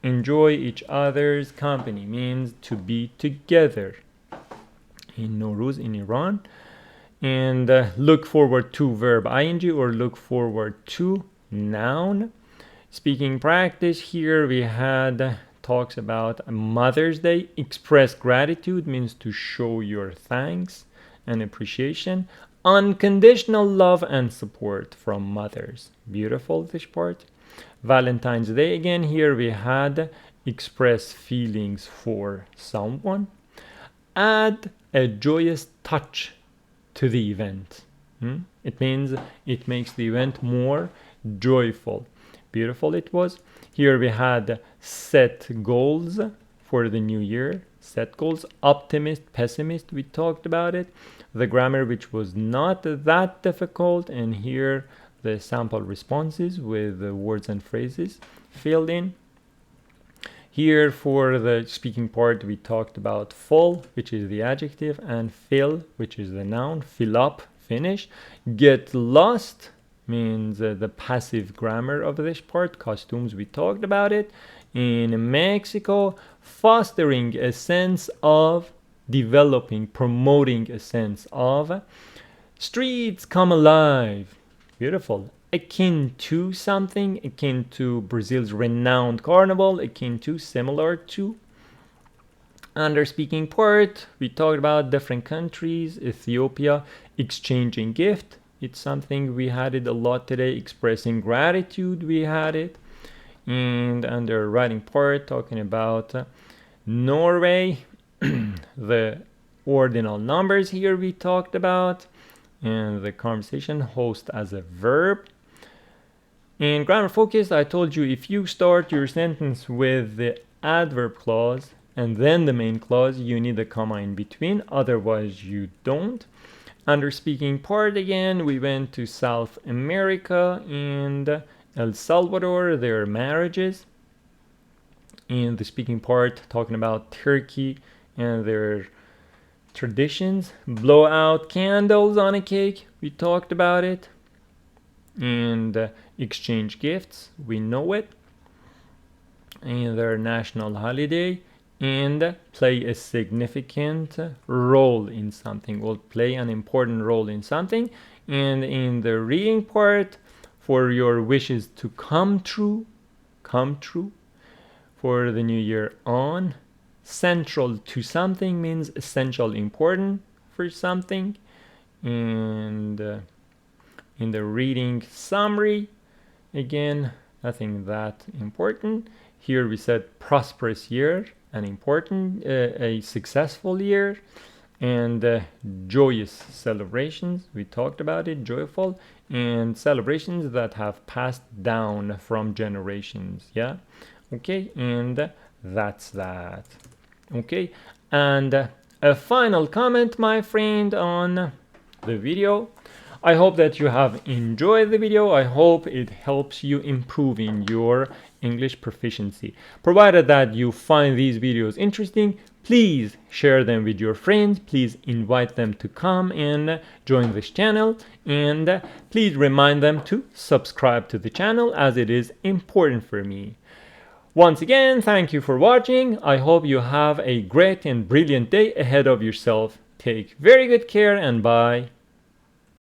Speaker 1: Enjoy each other's company means to be together in Nowruz in Iran. And look forward to verb ing or look forward to noun. Speaking practice here we had talks about Mother's Day. Express gratitude means to show your thanks and appreciation. Unconditional love and support from mothers. Beautiful, this part. Valentine's Day again, here we had express feelings for someone. Add a joyous touch to the event. It means it makes the event more joyful. Beautiful it was. Here we had set goals for the new year. Set goals. Optimist, pessimist, we talked about it. The grammar, which was not that difficult, and here the sample responses with the words and phrases filled in. Here for the speaking part we talked about full, which is the adjective, and fill, which is the noun. Fill up, finish. Get lost means the passive grammar of this part. Costumes, we talked about it. In Mexico, fostering a sense of, developing, promoting a sense of. Streets come alive. Beautiful. Akin to something, akin to Brazil's renowned carnival, akin to, similar to. Under speaking part, we talked about different countries. Ethiopia, exchanging gift. It's something we had it a lot today. Expressing gratitude, we had it. And under writing part, talking about Norway, the ordinal numbers here we talked about. And the conversation, host as a verb. In grammar focus, I told you if you start your sentence with the adverb clause and then the main clause, you need a comma in between, otherwise you don't. Under speaking part again, we went to South America and El Salvador, their marriages. In the speaking part, talking about Turkey and their traditions. Blow out candles on a cake, we talked about it. And exchange gifts, we know it. And their national holiday. And play a significant role in something. Will play an important role in something. And in the reading part, for your wishes to come true, for the new year on. Central to something means essential, important for something. And in the reading summary, again, nothing that important. Here we said prosperous year, an important, a successful year, and joyous celebrations. We talked about it, joyful, and celebrations that have passed down from generations. Yeah, okay, and that's that. Okay, and a final comment, my friend, on the video. I hope that you have enjoyed the video. I hope it helps you improve in your English proficiency. Provided that you find these videos interesting, please share them with your friends. Please invite them to come and join this channel. And please remind them to subscribe to the channel, as it is important for me. Once again, thank you for watching. I hope you have a great and brilliant day ahead of yourself. Take very good care, and bye.